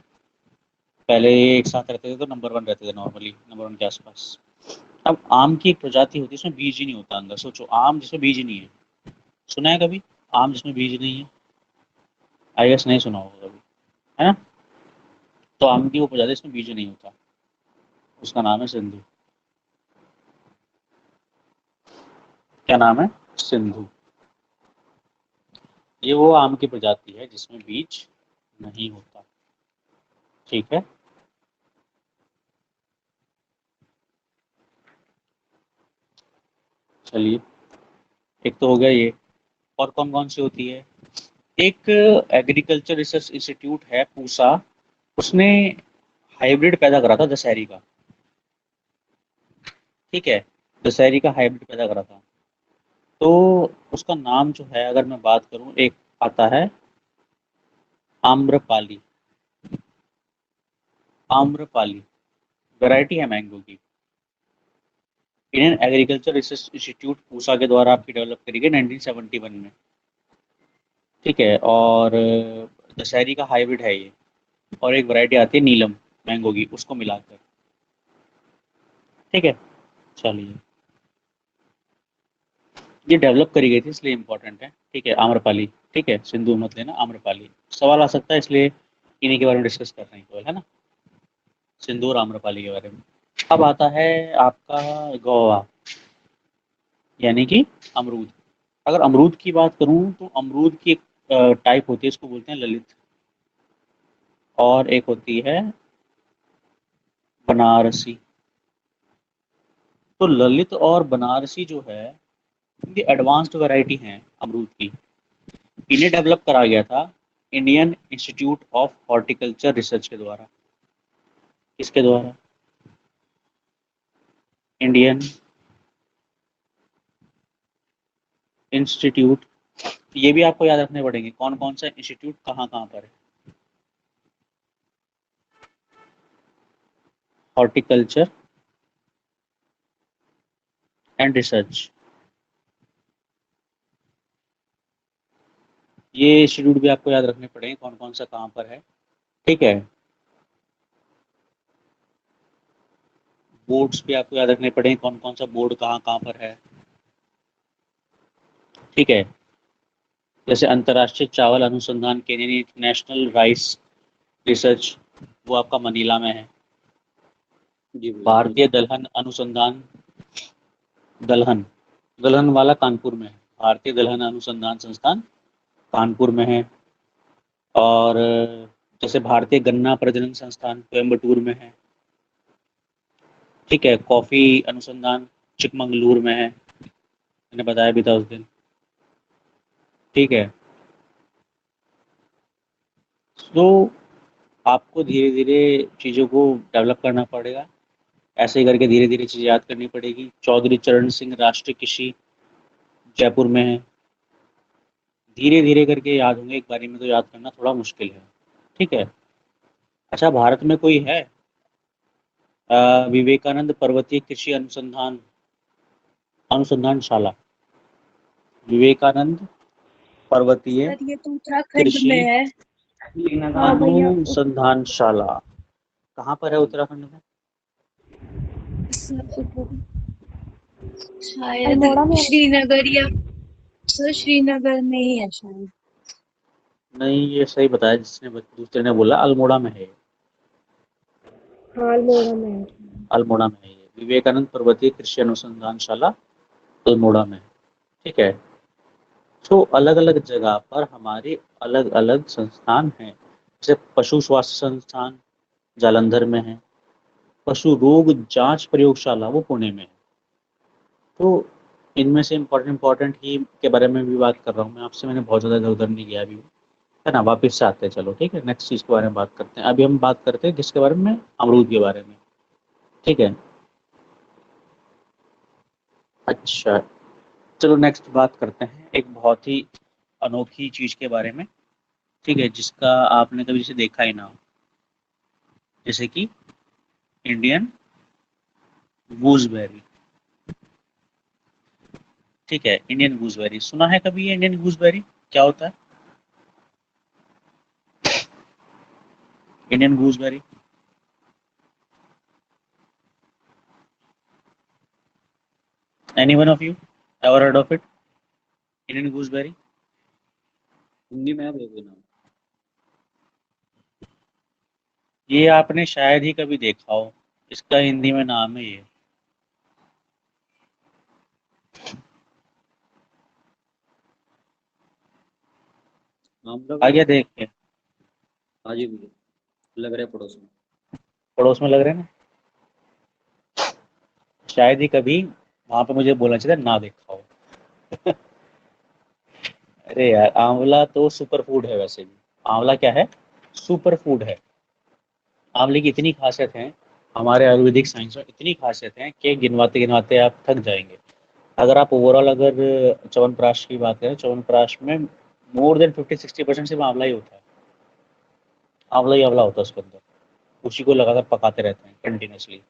पहले ये एक साथ रहते थे तो नंबर वन रहते थे, नॉर्मली नंबर वन के आसपास। अब आम की एक प्रजाति होती है उसमें बीज ही नहीं होता अंदर। सोचो, आम जिसमें बीज ही नहीं है, सुना है कभी आम जिसमें बीज नहीं है? आई गेस नहीं सुना होगा कभी, है ना। तो आम की वो प्रजाति इसमें बीज नहीं होता, उसका नाम है सिंधु। क्या नाम है? सिंधु। ये वो आम की प्रजाति है जिसमें बीज नहीं होता। ठीक है। चलिए, एक तो हो गया ये। और कौन कौन सी होती है? एक एग्रीकल्चर रिसर्च इंस्टीट्यूट है, पूसा। उसने हाइब्रिड पैदा करा था दशहरी का। ठीक है, दशहरी का हाइब्रिड पैदा करा था। तो उसका नाम जो है, अगर मैं बात करूं, एक आता है आम्रपाली। आम्रपाली वैरायटी है मैंगो की। Indian agriculture research institute Pusa के द्वारा आपकी डेवलप करी गई 1971 में। ठीक है। और दशहरी का हाइब्रिड है ये। और एक वैरायटी आती है नीलम मैंगो की, उसको मिलाकर। ठीक है। चलिए, ये डेवलप करी गई थी इसलिए इम्पोर्टेंट है। ठीक है, आम्रपाली। ठीक है, सिंधु मत लेना, आम्रपाली। सवाल आ सकता है इसलिए इन्हीं के बारे में डिस्कस कर रहे हैं केवल, है ना। सिंधु और आम्रपाली के बारे में। अब आता है आपका गोवा, यानी कि अमरूद। अगर अमरूद की बात करूं तो अमरूद की एक टाइप होती है, इसको बोलते हैं ललित। और एक होती है बनारसी। तो ललित और बनारसी जो है, ये एडवांस्ड वैरायटी हैं अमरूद की। इन्हें डेवलप करा गया था Indian institute of horticulture research के द्वारा। किसके द्वारा? Indian institute. ये भी आपको याद रखने पड़ेंगे कौन कौन सा इंस्टीट्यूट कहाँ कहाँ पर है। हॉर्टिकल्चर एंड रिसर्च, ये इंस्टीट्यूट भी आपको याद रखने पड़ेंगे कौन कौन सा कहाँ पर है। ठीक है। बोर्ड्स भी आपको याद रखने पड़ेंगे कौन कौन सा बोर्ड कहाँ कहाँ पर है। ठीक है। जैसे अंतर्राष्ट्रीय चावल अनुसंधान केंद्र, यानी नेशनल राइस रिसर्च, वो आपका मनीला में है। जी भैया। भारतीय दलहन अनुसंधान, दलहन दलहन वाला कानपुर में है। भारतीय दलहन अनुसंधान संस्थान कानपुर में है। और जैसे भारतीय गन्ना प्रजनन संस्थान कोयम्बटूर में है। ठीक है। कॉफी अनुसंधान चिकमंगलूर में है, मैंने बताया भी था उस दिन। ठीक है। तो आपको धीरे धीरे चीज़ों को डेवलप करना पड़ेगा। ऐसे ही करके धीरे धीरे चीज़ें याद करनी पड़ेगी। चौधरी चरण सिंह राष्ट्रीय कृषि जयपुर में है। धीरे धीरे करके याद होंगे, एक बारी में तो याद करना थोड़ा मुश्किल है। ठीक है। अच्छा, भारत में कोई है विवेकानंद पर्वतीय कृषि अनुसंधान अनुसंधानशाला? विवेकानंद पर्वतीय सर ये तो उत्तराखंड कृषि में है। हाँ भैया अनुसंधानशाला कहाँ पर है उत्तराखंड में? शायद अल्मोड़ा में। श्रीनगर या सर श्रीनगर में ही है शायद। नहीं, ये सही बताया जिसने, दूसरे ने बोला अल्मोड़ा में है। हाँ अल्मोड़ा में है। अल्मोड़ा में है ये, विवेकानंद पर्वतीय कृषि अनुसंधानशाला अल्मोड़ा में है। ठीक है। तो अलग अलग जगह पर हमारे अलग अलग संस्थान हैं। जैसे पशु स्वास्थ्य संस्थान जालंधर में है, पशु रोग जांच प्रयोगशाला वो पुणे में है। तो इनमें से इम्पोर्टेंट ही के बारे में भी बात कर रहा हूँ मैं आपसे, मैंने बहुत ज़्यादा इधर उधर नहीं गया अभी, है ना। वापस से आते हैं, चलो ठीक है, नेक्स्ट चीज़ के बारे में बात करते हैं। अभी हम बात करते हैं किसके बारे में, अमरूद के बारे में, ठीक है। अच्छा, चलो नेक्स्ट बात करते हैं एक बहुत ही अनोखी चीज़ के बारे में, ठीक है, जिसका आपने कभी जिसे देखा ही ना हो, जैसे कि इंडियन गूसबेरी। ठीक है, इंडियन गूसबेरी सुना है कभी? ये इंडियन गूसबेरी क्या होता है? Indian gooseberry, any one of you ever heard of it? Indian gooseberry. Hindi में आप देखो ना। ये आपने शायद ही कभी देखा हो, इसका हिंदी में नाम है ये। आमला आ का। गया देख के? हाँ जी भैया, लग रहा है पड़ोस में। पड़ोस में लग रहे हैं ना, शायद ही कभी वहां पे मुझे बोलना चाहिए था ना देखा हो। अरे यार, आंवला तो सुपर फूड है वैसे भी। आंवला क्या है? सुपर फूड है। आंवले की इतनी खासियत है, हमारे आयुर्वेदिक साइंस में इतनी खासियत है कि गिनवाते गिनवाते आप थक जाएंगे। अगर आप ओवरऑल अगर च्यवनप्राश की बात करें, च्यवनप्राश में मोर देन 50-60% सिर्फ आंवला ही होता है। आंवला ही आंवला होता है उसके अंदर, उसी को लगाकर पकाते रहते हैं कंटिन्यूसली।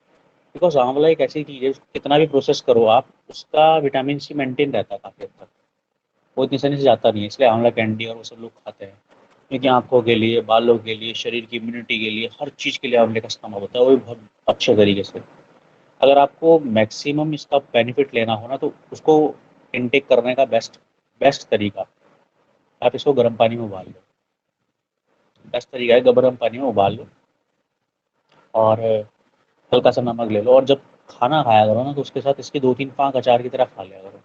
बिकॉज आंवला एक ऐसी चीज़ है, उसको कितना भी प्रोसेस करो आप, उसका विटामिन सी मेंटेन रहता है काफ़ी हद तक, वो इतनी आसानी से जाता नहीं है। इसलिए आंवला कैंडी और वो सब लोग खाते हैं, क्योंकि आंखों के लिए, बालों के लिए, शरीर की इम्यूनिटी के लिए, हर चीज़ के लिए आंवले का इस्तेमाल होता है, वो भी बहुत अच्छे तरीके से। अगर आपको मैक्सिमम इसका बेनिफिट लेना हो ना, तो उसको इनटेक करने का बेस्ट बेस्ट तरीका, आप इसको गर्म पानी में उबाल लो। बेस्ट तरीका है, गर्म पानी में उबाल लो और हल्का सा नमक ले लो, और जब खाना खाया करो ना, तो उसके साथ इसकी 2-3 पाँक अचार की तरह खा लिया करो।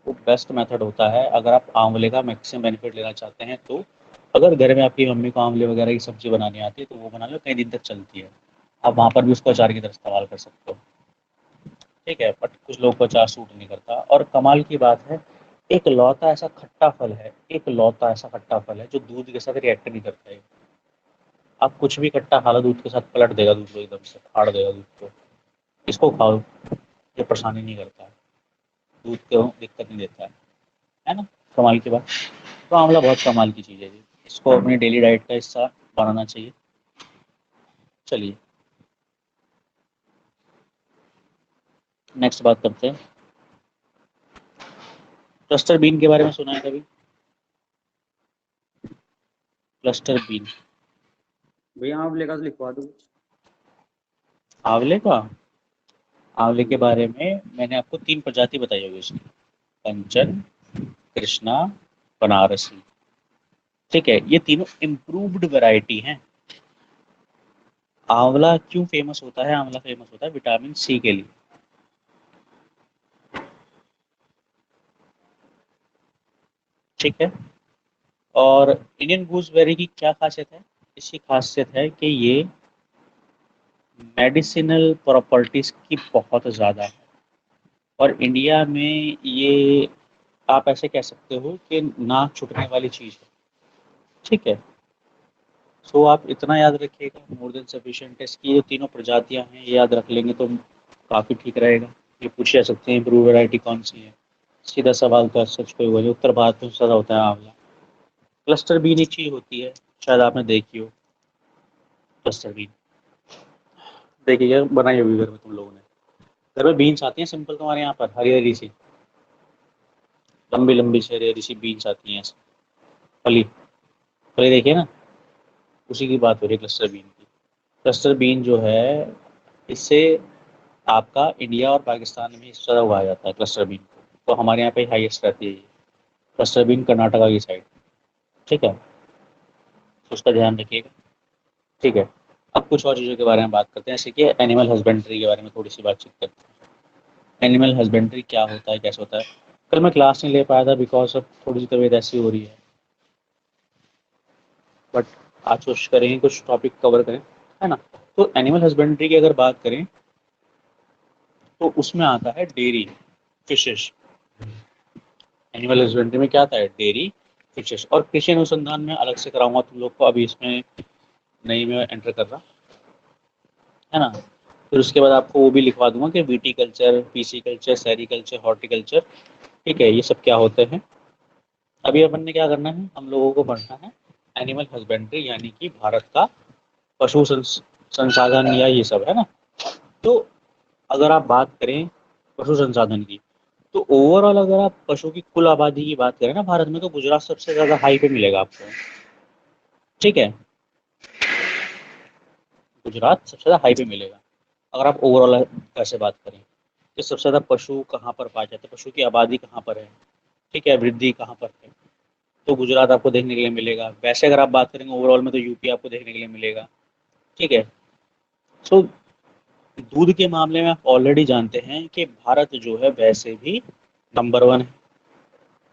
वो बेस्ट मेथड होता है अगर आप आंवले का मैक्सिमम बेनिफिट लेना चाहते हैं तो। अगर घर में आपकी मम्मी को आंवले वगैरह की सब्जी बनानी आती है तो वो बना लो, कई दिन तक चलती है। आप वहाँ पर भी उसको अचार की तरह इस्तेमाल कर सकते हो, ठीक है। बट कुछ लोग को अचार सूट नहीं करता। और कमाल की बात है, एक लौता ऐसा खट्टा फल है, एक लौता ऐसा खट्टा फल है जो दूध के साथ रिएक्ट नहीं करता है। आप कुछ भी खट्टा खा लो, दूध के साथ पलट देगा, दूध को एकदम से फाड़ देगा दूध को। इसको खाओ, ये परेशानी नहीं करता है, दूध को दिक्कत नहीं देता है ना। कमाल की बात। तो आंवला बहुत कमाल की चीज़ है जी, इसको अपनी डेली डाइट का हिस्सा बनाना चाहिए। चलिए नेक्स्ट बात करते हैं। क्लस्टर बीन के बारे में सुना है कभी? क्लस्टर बीन, भैया आप लेकर तो लिखवा दो। आंवले का। आंवले के जी। बारे में मैंने आपको 3 प्रजाति बताई होगी उसकी, कंचन, कृष्णा, बनारसी। ठीक है, ये तीनों इम्प्रूव्ड वैरायटी हैं। आंवला क्यों फेमस होता है? आंवला फेमस होता है विटामिन सी के लिए, ठीक है। और इंडियन गूसबेरी की क्या खासियत है? इसकी खासियत है कि ये मेडिसिनल प्रॉपर्टीज की बहुत ज़्यादा है। और इंडिया में ये, आप ऐसे कह सकते हो कि नाक छुटने वाली चीज़ है, ठीक है। सो आप इतना याद रखिएगा, मोर देन सफिशिएंट। इसकी जो तीनों प्रजातियां हैं ये याद रख लेंगे तो काफ़ी ठीक रहेगा। ये पूछ जा सकते हैं इम्प्रूव वैरायटी कौन सी है, सीधा सवाल तो सच कोई हुआ जो उत्तर भारत में ज़्यादा होता है आंवला। क्लस्टर बीन एक चीज़ होती है, शायद आपने देखी हो, क्लस्टर बीन देखिएगा, बनाई होगी घर में तुम लोगों ने। घर में बीन्स आती हैं सिंपल, तुम्हारे यहाँ पर हरी हरी सी, लंबी लंबी से हरी हरी सी बीन्स आती हैं, फली फली, देखिए ना, उसी की बात हो रही है क्लस्टर बीन की। क्लस्टर बीन जो है, इससे आपका इंडिया और पाकिस्तान में इससे ज़्यादा उगाया जाता है क्लस्टर बीन को, तो हमारे यहाँ पे हाईएस्ट रहती है ये क्लस्टर बीन, कर्नाटका की साइड, ठीक है। तो उसका ध्यान रखिएगा, ठीक है। अब कुछ और चीज़ों के बारे में बात करते हैं, जैसे कि एनिमल हस्बेंड्री के बारे में थोड़ी सी बातचीत करते हैं। एनिमल हस्बेंड्री क्या होता है, कैसे होता है? कल मैं क्लास नहीं ले पाया था बिकॉज अब थोड़ी सी तबीयत ऐसी हो रही है, बट आज कोशिश करेंगे कुछ टॉपिक कवर करें, है ना। तो एनिमल हस्बेंड्री की अगर बात करें तो उसमें आता है डेयरी फिशेस। एनिमल हस्बेंड्री में क्या आता है? Dairy fishes. और कृषि अनुसंधान में अलग से कराऊंगा तुम लोग को, अभी इसमें नहीं मैं एंटर कर रहा, है ना। फिर उसके बाद आपको वो भी लिखवा दूंगा कि VT culture, PC culture, sericulture, horticulture, ठीक है, ये सब क्या होते हैं। अभी अपन ने क्या करना है, हम लोगों को पढ़ना है एनिमल हस्बेंड्री, यानी कि भारत का पशु संसाधन या ये सब, है ना। तो अगर आप बात करें पशु संसाधन की, तो ओवरऑल अगर आप पशु की कुल आबादी की बात करें ना भारत में, तो गुजरात सबसे ज्यादा हाई पे मिलेगा आपको, ठीक है। गुजरात सबसे ज्यादा हाई पे मिलेगा अगर आप ओवरऑल कैसे बात करें कि सबसे ज्यादा पशु कहाँ पर पाए जाते हैं, पशु की आबादी कहाँ पर है, ठीक है, वृद्धि कहाँ पर है, तो गुजरात आपको देखने के लिए मिलेगा। वैसे अगर आप बात करेंगे ओवरऑल में तो यूपी आपको देखने के लिए मिलेगा, ठीक है। सो दूध के मामले में आप ऑलरेडी जानते हैं कि भारत जो है वैसे भी नंबर वन है,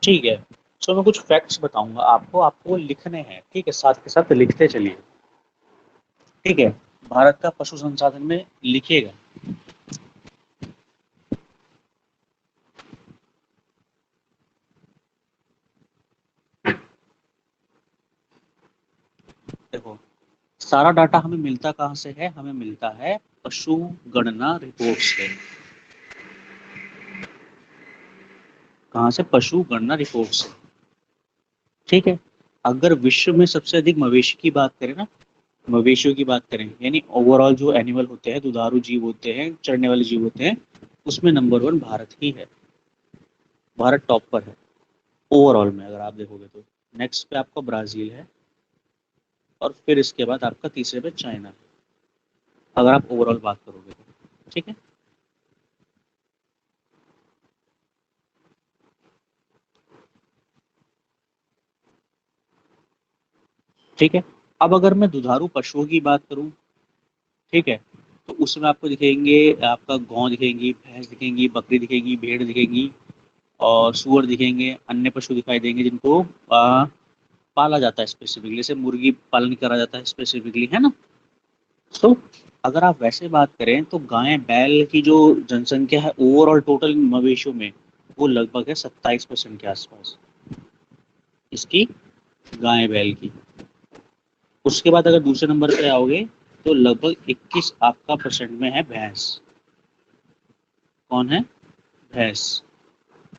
ठीक है। सो मैं कुछ फैक्ट्स बताऊंगा आपको, आपको वो लिखने हैं, ठीक है, साथ के साथ लिखते चलिए, ठीक है। भारत का पशु संसाधन में लिखिएगा। देखो, सारा डाटा हमें मिलता कहाँ से है? हमें मिलता है पशु गणना रिपोर्ट से। कहाँ से? पशु गणना रिपोर्ट से, ठीक है। अगर विश्व में सबसे अधिक मवेशी की बात करें ना, मवेशियों की बात करें, यानी ओवरऑल जो एनिमल होते हैं, दुधारू जीव होते हैं, चरने वाले जीव होते हैं, उसमें नंबर वन भारत ही है। भारत टॉप पर है ओवरऑल में अगर आप देखोगे तो। नेक्स्ट पे आपका ब्राजील है, और फिर इसके बाद आपका तीसरे पे चाइना है, अगर आप ओवरऑल बात करोगे तो, ठीक है। ठीक है। अब अगर मैं दुधारू पशुओं की बात करूं, ठीक है, तो उसमें आपको दिखेंगे, आपका गांव दिखेंगी, भैंस दिखेंगी, बकरी दिखेगी, भेड़ दिखेगी, और सुअर दिखेंगे, अन्य पशु दिखाई देंगे जिनको पाला जाता है स्पेसिफिकली, जैसे मुर्गी पालन करा जाता है स्पेसिफिकली, है ना। तो अगर आप वैसे बात करें तो गाय बैल की जो जनसंख्या है ओवरऑल टोटल मवेशियों में, वो लगभग है 27% के आसपास इसकी, गाय बैल की। उसके बाद अगर दूसरे नंबर पे आओगे तो लगभग 21 आपका परसेंट में है भैंस। कौन है? भैंस।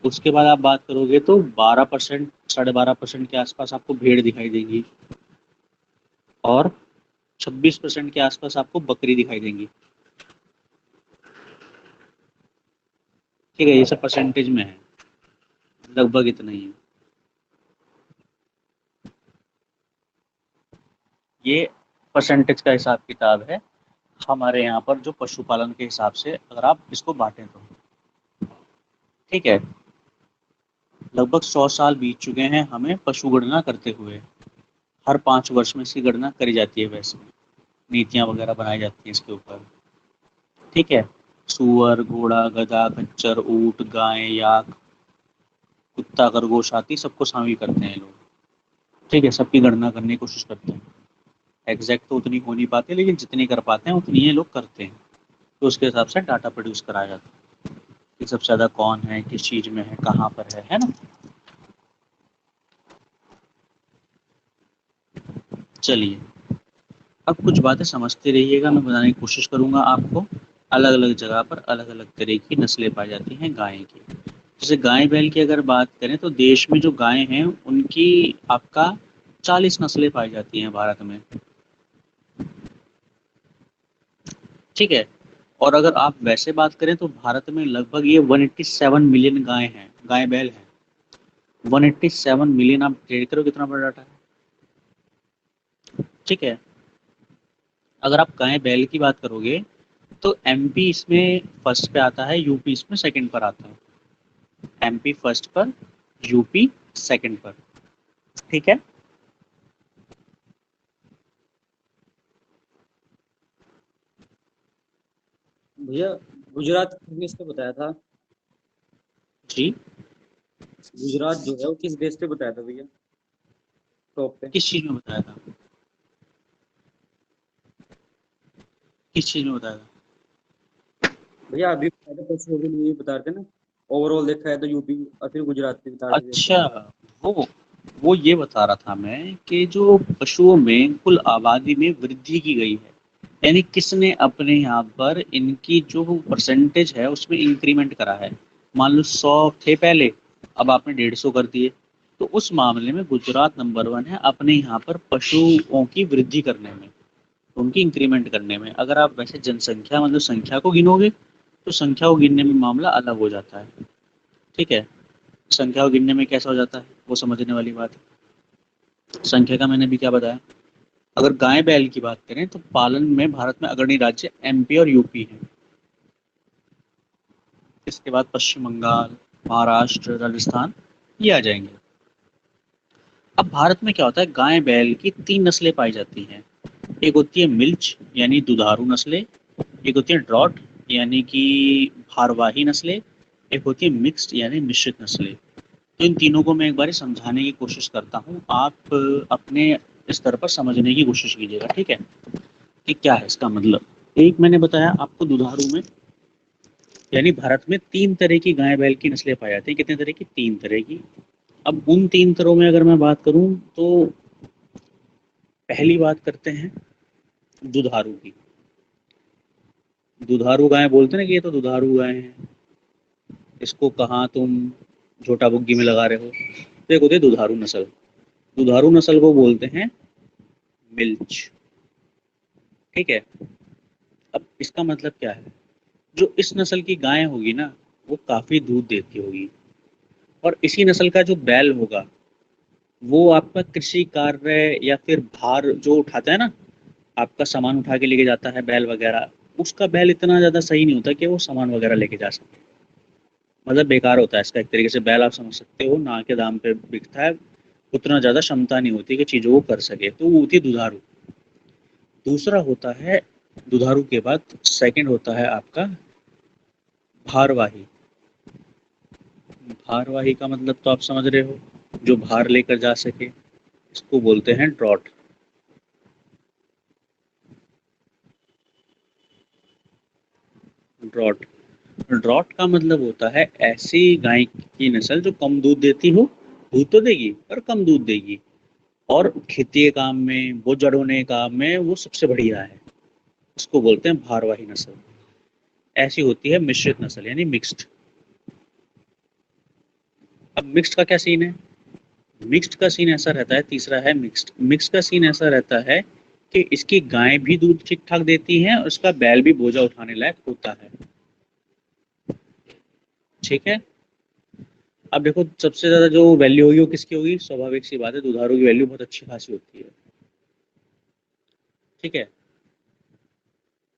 उसके बाद आप बात करोगे तो 12%, 12.5% के आसपास आपको भेड़ दिखाई देगी, और 26% के आसपास आपको बकरी दिखाई देंगी, ठीक है। ये सब परसेंटेज में है, लगभग इतना ही है। ये परसेंटेज का हिसाब किताब है हमारे यहाँ पर, जो पशुपालन के हिसाब से अगर आप इसको बांटें तो, ठीक है। लगभग 100 साल बीत चुके हैं हमें पशु गणना करते हुए। हर 5 वर्ष में इसकी गणना करी जाती है, वैसे नीतियाँ वगैरह बनाई जाती हैं इसके ऊपर, ठीक है। सुअर, घोड़ा, गधा, खच्चर, ऊंट, गाय, याक, कुत्ता, खरगोश, हाथी, सबको शामिल करते हैं लोग, ठीक है। सबकी गणना करने की कोशिश करते हैं। एग्जैक्ट तो उतनी हो नहीं पाती, लेकिन जितनी कर पाते हैं उतनी ये लोग करते हैं। तो उसके हिसाब से डाटा प्रोड्यूस कराया जाता है कि सबसे ज़्यादा कौन है, किस चीज़ में है, कहाँ पर है ना। चलिए, अब कुछ बातें समझते रहिएगा, मैं बताने की कोशिश करूंगा आपको। अलग अलग जगह पर अलग अलग तरह की नस्लें पाई जाती हैं गाय की। जैसे गाय बैल की अगर बात करें तो देश में जो गाय हैं उनकी आपका 40 नस्लें पाई जाती हैं भारत में, ठीक है। और अगर आप वैसे बात करें तो भारत में लगभग ये 187 मिलियन गाय हैं, गाय बैल हैं। 187 मिलियन, आप ट्रेड करो कितना बड़ा डाटा है, ठीक है। अगर आप गाय बैल की बात करोगे तो एमपी इसमें फर्स्ट पे आता है, यूपी इसमें सेकंड पर आता है। एमपी फर्स्ट पर, यूपी सेकंड पर, ठीक है। भैया गुजरात किसने बताया था? जी, गुजरात जो है वो किस बेस पे बताया था भैया, टॉप पे? किस चीज में बताया था? किस चीज में बताया था? भैया अभी बताया था पशुओं के लिए बता रहे थे ना, ओवरऑल देखा है तो यूपी और फिर गुजरात पे बता रहे थे। अच्छा, वो ये बता रहा था मैं कि जो पशुओं में कुल आबादी में वृद्धि की गई है, यानी किसने अपने यहाँ पर इनकी जो परसेंटेज है उसमें इंक्रीमेंट करा है। मान लो 100 थे पहले, अब आपने 150 कर दिए, तो उस मामले में गुजरात नंबर 1 है अपने यहाँ पर पशुओं की वृद्धि करने में, उनकी इंक्रीमेंट करने में। अगर आप वैसे जनसंख्या मतलब संख्या को गिनोगे तो संख्या को गिनने में मामला अलग हो जाता है। ठीक है, संख्या को गिनने में कैसा हो जाता है वो समझने वाली बात है। संख्या का मैंने भी क्या बताया, अगर गाय बैल की बात करें तो पालन में भारत में अग्रणी राज्य एमपी और यूपी है। इसके बाद पश्चिम बंगाल, महाराष्ट्र, राजस्थान, ये आ जाएंगे। अब भारत में क्या होता है, गाय बैल की 3 नस्लें पाई जाती हैं। एक होती है मिल्च यानी दुधारू नस्लें, एक होती है ड्रॉट यानी कि भारवाही नस्लें, एक होती है मिक्स्ड यानी मिश्रित नस्लें। तो इन तीनों को मैं एक बार समझाने की कोशिश करता हूँ, आप अपने स्तर पर समझने की कोशिश कीजिएगा, ठीक है, कि क्या है इसका मतलब। एक मैंने बताया आपको दुधारू में, यानी भारत में 3 तरह की गाय बैल की नस्लें पाई जाती हैं। कितने तरह की? 3 तरह की। अब उन 3 तरह में अगर मैं बात करूं तो पहली बात करते हैं दुधारू की। दुधारू गाय बोलते हैं ना कि ये तो दुधारू गाय है, इसको कहाँ तुम झोटा बुग्गी में लगा रहे हो। तो एक होती है दुधारू नस्ल, दुधारू नस्ल को बोलते हैं मिल्च। ठीक है, अब इसका मतलब क्या है, जो इस नस्ल की गाय होगी ना वो काफी दूध देती होगी, और इसी नस्ल का जो बैल होगा वो आपका कृषि कार्य या फिर भार जो उठाता है ना, आपका सामान उठा के लेके जाता है बैल वगैरह, उसका बैल इतना ज्यादा सही नहीं होता कि वो सामान वगैरह लेके जा सके। मतलब बेकार होता है इसका, एक तरीके से बैल आप समझ सकते हो ना के दाम पे बिकता है, उतना ज्यादा क्षमता नहीं होती कि चीजों को कर सके, तो वो होती है दुधारू। दूसरा होता है दुधारू के बाद सेकंड होता है आपका भारवाही। भारवाही का मतलब तो आप समझ रहे हो, जो भार लेकर जा सके, इसको बोलते हैं ड्रॉट। ड्रॉट, ड्रॉट का मतलब होता है ऐसी गाय की नस्ल जो कम दूध देती हो, दूध तो देगी पर कम दूध देगी, और खेती के काम में, बोझ जड़ोने के काम में वो सबसे बढ़िया है, उसको बोलते हैं भारवाही नस्ल। ऐसी होती है मिश्रित नस्ल यानी मिक्स्ड। अब मिक्स्ड का क्या सीन है, मिक्स्ड का सीन ऐसा रहता है, तीसरा है मिक्स्ड। मिक्स्ड का सीन ऐसा रहता है कि इसकी गाय भी दूध ठीक ठाक देती है और उसका बैल भी बोझा उठाने लायक होता है। ठीक है, अब देखो सबसे ज्यादा जो वैल्यू होगी वो किसकी होगी, स्वाभाविक सी बात है दुधारू की वैल्यू बहुत अच्छी खासी होती है। ठीक है,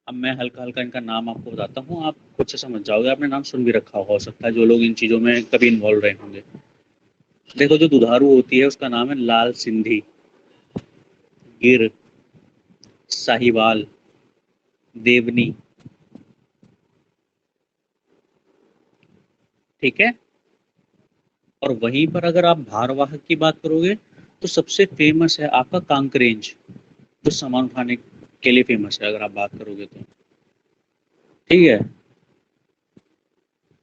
अब मैं हल्का हल्का इनका नाम आपको बताता हूँ, आप खुद से समझ जाओगे, आपने नाम सुन भी रखा हो सकता है जो लोग इन चीजों में कभी इन्वॉल्व रहे होंगे। देखो जो दुधारू होती है उसका नाम है लाल सिंधी, गिर, साहिवाल, देवनी। ठीक है, और वहीं पर अगर आप भारवाहक की बात करोगे तो सबसे फेमस है आपका कांकरेंज, जो सामान उठाने के लिए फेमस है अगर आप बात करोगे तो। ठीक है,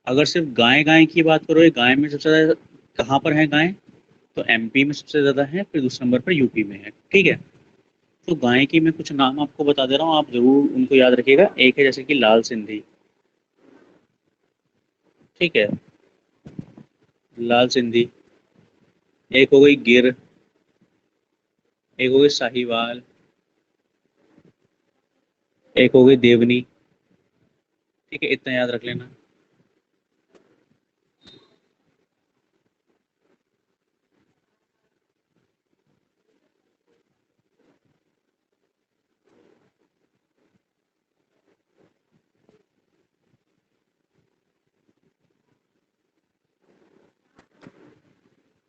अगर सिर्फ गाय गाय की बात करोगे, गाय में सबसे ज्यादा कहाँ पर है गाय, तो एमपी में सबसे ज्यादा है, फिर दूसरे नंबर पर यूपी में है। ठीक है, तो गाय की मैं कुछ नाम आपको बता दे रहा हूँ, आप जरूर उनको याद रखिएगा। एक है जैसे कि लाल सिंधी, ठीक है, लाल सिंधी। एक हो गई गिर, एक हो गई साहिवाल, एक हो गई देवनी। ठीक है, इतना याद रख लेना।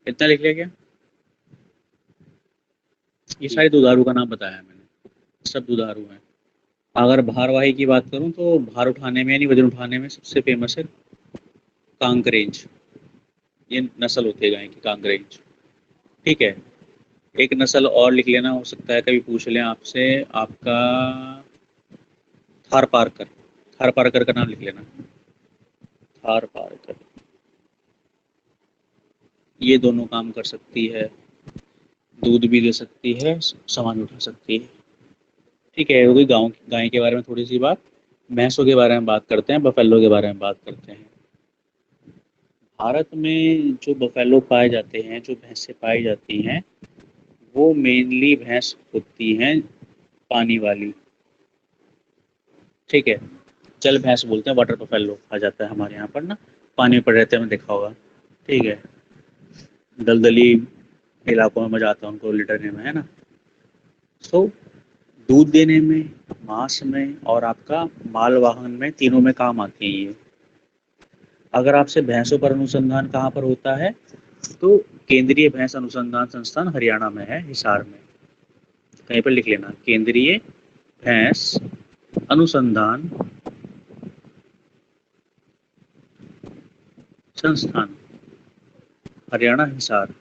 इतना लिख लिया क्या? ये सारे दुधारू का नाम बताया मैंने, सब दुधारू हैं। अगर भारवाही की बात करूं तो भार उठाने में यानी वजन उठाने में सबसे फेमस है कांकरेज। ये नस्ल होती है गाय की, कांकरेज। ठीक है, एक नस्ल और लिख लेना, हो सकता है कभी पूछ लें आपसे, आपका थार पारकर। थार पारकर का नाम लिख लेना, थार पारकर। ये दोनों काम कर सकती है, दूध भी दे सकती है, सामान उठा सकती है। ठीक है, हो गई गाँव गाय के बारे में थोड़ी सी बात। भैंसों के बारे में बात करते हैं, बफेलो के बारे में बात करते हैं। भारत में जो बफेलो पाए जाते हैं, जो भैंसें पाई जाती हैं, वो मेनली भैंस होती हैं पानी वाली। ठीक है, जल भैंस बोलते हैं, वाटर बफेलो आ जाता है हमारे यहाँ पर ना, पानी में पड़े रहते हैं, हमने देखा होगा। ठीक है, दलदली इलाकों में मजा आता है उनको लिटरने में, है ना। सो दूध देने में, मांस में और आपका माल वाहन में, तीनों में काम आती है ये। अगर आपसे भैंसों पर अनुसंधान कहाँ पर होता है, तो केंद्रीय भैंस अनुसंधान संस्थान हरियाणा में है, हिसार में। कहीं पर लिख लेना, केंद्रीय भैंस अनुसंधान संस्थान, हरियाणा, हिसार।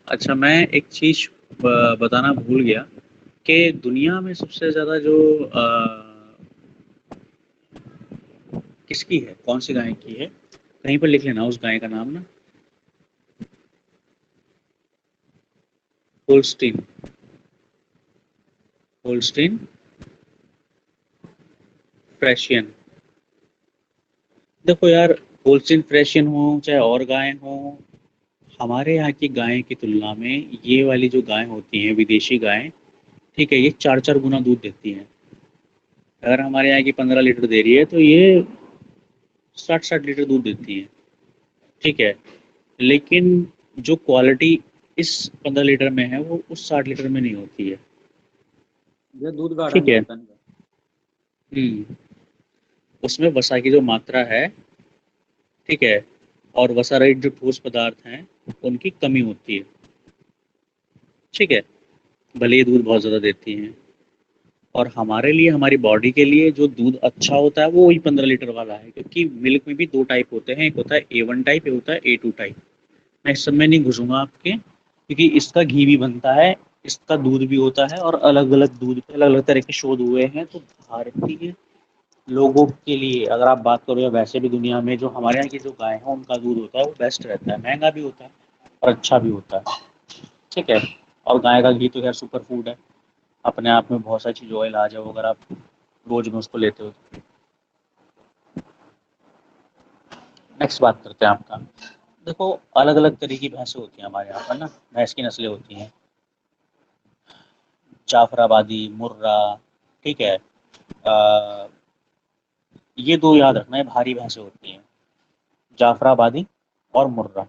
अच्छा, मैं एक चीज बताना भूल गया कि दुनिया में सबसे ज्यादा जो किसकी है, कौन सी गाय की है, कहीं पर लिख लेना उस गाय का नाम ना, होल्स्टीन। होल्स्टीन फ्रेशियन। देखो यार, होल्स्टीन फ्रेशियन हो चाहे और गाय हो, हमारे यहाँ की गाय की तुलना में ये वाली जो गाय होती हैं, विदेशी गाय, ठीक है, ये 4-4 गुना दूध देती हैं। अगर हमारे यहाँ की 15 लीटर दे रही है, तो ये 60-60 लीटर दूध देती है। ठीक है, लेकिन जो क्वालिटी इस 15 लीटर में है, वो उस 60 लीटर में नहीं होती है। ये दूध गाढ़ा ठीक नहीं है। होता इनका। उसमें वसा की जो मात्रा है, ठीक है, और वसा रहित जो ठोस पदार्थ हैं, उनकी कमी होती है। ठीक है, भले ही दूध बहुत ज़्यादा देती हैं। और हमारे लिए, हमारी बॉडी के लिए जो दूध अच्छा होता है, वो वही 15 लीटर वाला है, क्योंकि मिल्क में भी दो टाइप होते हैं, एक होता है A1 टाइप, एक होता है A2 टाइप। मैं इस सब में नहीं घुसूंगा आपके, क्योंकि इसका घी भी बनता है, इसका दूध भी होता है, और अलग अलग दूध पे अलग अलग तरह के शोध हुए हैं। तो भारतीय लोगों के लिए अगर आप बात करो, या वैसे भी दुनिया में जो हमारे यहाँ की जो गाय है, उनका दूध होता है, वो बेस्ट रहता है, महंगा भी होता है और अच्छा भी होता है। ठीक है, और गाय का घी तो खैर सुपर फूड है, अपने आप में बहुत सारी चीज़ों का इलाज है वो, अगर आप रोज में उसको लेते हो तो। नेक्स्ट बात करते हैं आपका। देखो, अलग अलग तरह की भैंसें होती हैं हमारे यहाँ पर ना, भैंस की नस्लें होती हैं, जाफराबादी, मुर्रा। ठीक है, अ, ये दो याद रखना, है भारी भैंसें होती हैं, जाफराबादी और मुर्रा।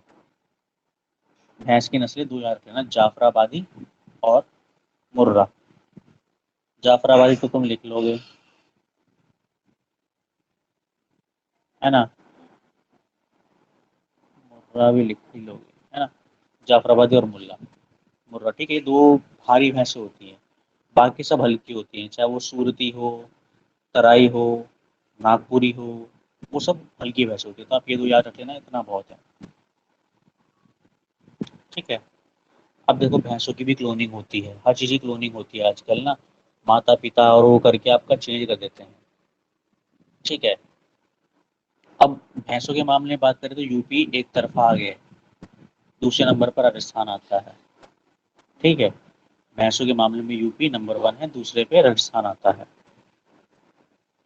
भैंस की नस्लें दो याद रखना, जाफराबादी और मुर्रा। जाफराबादी तो तुम लिख लोगे, है ना, मुर्रा भी लिख ही लोगे, है ना। जाफराबादी और मुर्रा, मुर्रा, ठीक है, ये दो भारी भैंसें होती हैं। बाकी सब हल्की होती हैं, चाहे वो सूरती हो, तराई हो, नागपुरी हो, वो सब हल्की भैंस होती है। तो आप ये दो याद रख लेना, इतना बहुत है। ठीक है, अब देखो, भैंसों की भी क्लोनिंग होती है, हर चीज़ की क्लोनिंग होती है आजकल ना, माता पिता और वो करके आपका चेंज कर देते हैं। ठीक है, अब भैंसों के मामले में बात करें तो यूपी एक तरफा आ गया है, दूसरे नंबर पर राजस्थान आता है। ठीक है, भैंसों के मामले में यूपी नंबर 1 है, दूसरे पे राजस्थान आता है।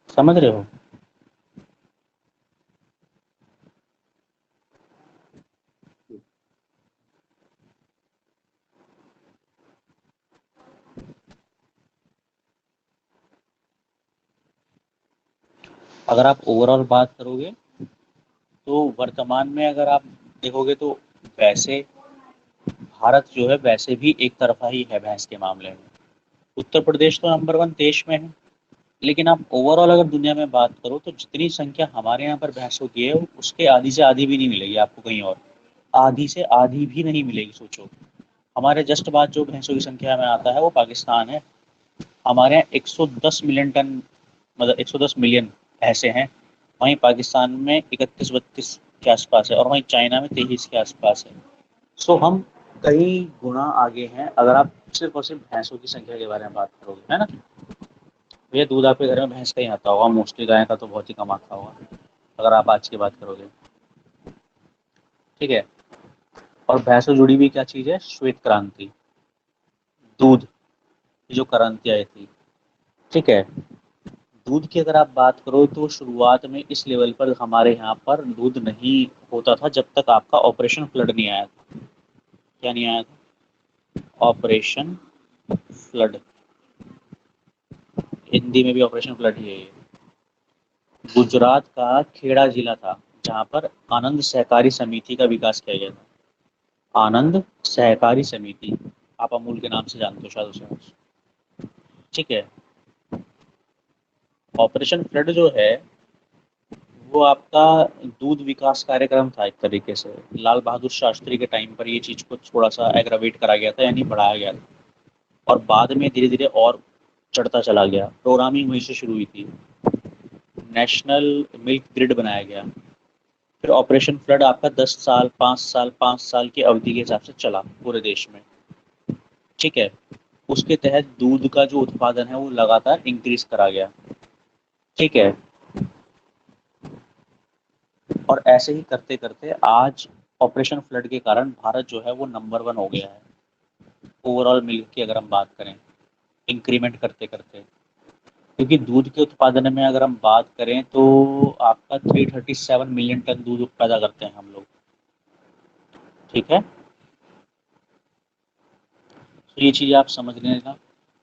समझ रहे हो। अगर आप ओवरऑल बात करोगे, तो वर्तमान में अगर आप देखोगे, तो वैसे भारत जो है, वैसे भी एक तरफा ही है भैंस के मामले में। उत्तर प्रदेश तो नंबर 1 देश में है, लेकिन आप ओवरऑल अगर दुनिया में बात करो तो जितनी संख्या हमारे यहाँ पर भैंसों की है उसके आधी से आधी भी नहीं मिलेगी आपको कहीं और, आधी से आधी भी नहीं मिलेगी। सोचो, हमारे जस्ट बाद जो भैंसों की संख्या में आता है वो पाकिस्तान है। हमारे यहाँ 110 मिलियन टन, मतलब 110 मिलियन भैंसे हैं, वहीं पाकिस्तान में 31-32 के आसपास है, और वहीं चाइना में 23 के आसपास है। सो हम कई गुना आगे हैं अगर आप सिर्फ और सिर्फ भैंसों की संख्या के बारे में बात करोगे, है ना। भैया दूध आपके घर में भैंस का ही आता होगा मोस्टली, गाय का तो बहुत ही कम आता होगा अगर आप आज की बात करोगे, ठीक है। और भैंस से जुड़ी हुई क्या चीज़ है, श्वेत क्रांति, दूध की जो क्रांति आई थी, ठीक है। दूध की अगर आप बात करो तो शुरुआत में इस लेवल पर हमारे यहाँ पर दूध नहीं होता था जब तक आपका ऑपरेशन फ्लड नहीं आया था। क्या नहीं आया था, ऑपरेशन फ्लड, हिंदी में भी ऑपरेशन फ्लड ही है ये। गुजरात का खेड़ा जिला था जहाँ पर आनंद सहकारी समिति का विकास किया गया था। आनंद सहकारी समिति, आप अमूल के नाम से जानते हो शायद उसे, ठीक है। ऑपरेशन फ्लड जो है वो आपका दूध विकास कार्यक्रम था एक तरीके से। लाल बहादुर शास्त्री के टाइम पर ये चीज़ को थोड़ा सा एग्रावेट करा गया था, यानी बढ़ाया गया था, और बाद में धीरे धीरे और चढ़ता चला गया। प्रोग्रामिंग वहीं से शुरू हुई थी, नेशनल मिल्क ग्रिड बनाया गया, फिर ऑपरेशन फ्लड आपका 10 साल 5 साल 5 साल की अवधि के हिसाब से चला पूरे देश में, ठीक है। उसके तहत दूध का जो उत्पादन है वो लगातार इंक्रीज करा गया, ठीक है। और ऐसे ही करते करते आज ऑपरेशन फ्लड के कारण भारत जो है वो नंबर 1 हो गया है ओवरऑल मिल्क की अगर हम बात करें, इंक्रीमेंट करते करते। क्योंकि दूध के उत्पादन में अगर हम बात करें तो आपका 337 मिलियन टन दूध पैदा करते हैं हम लोग, ठीक है। तो ये चीज़ आप समझ लेना।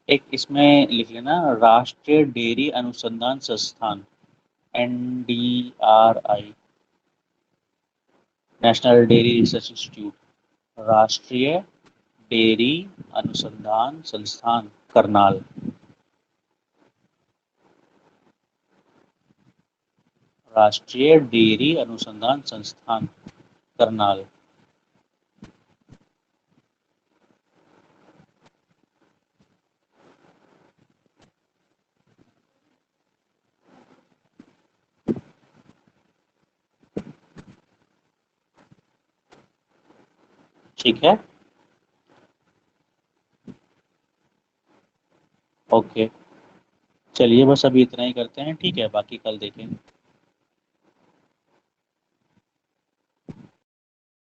एक इसमें लिख लेना, राष्ट्रीय डेयरी अनुसंधान संस्थान, NDRI, national dairy research institute, राष्ट्रीय डेयरी अनुसंधान संस्थान करनाल, राष्ट्रीय डेयरी अनुसंधान संस्थान करनाल। ठीक है, ओके, चलिए बस अभी इतना ही करते हैं, ठीक है, बाकी कल देखेंगे।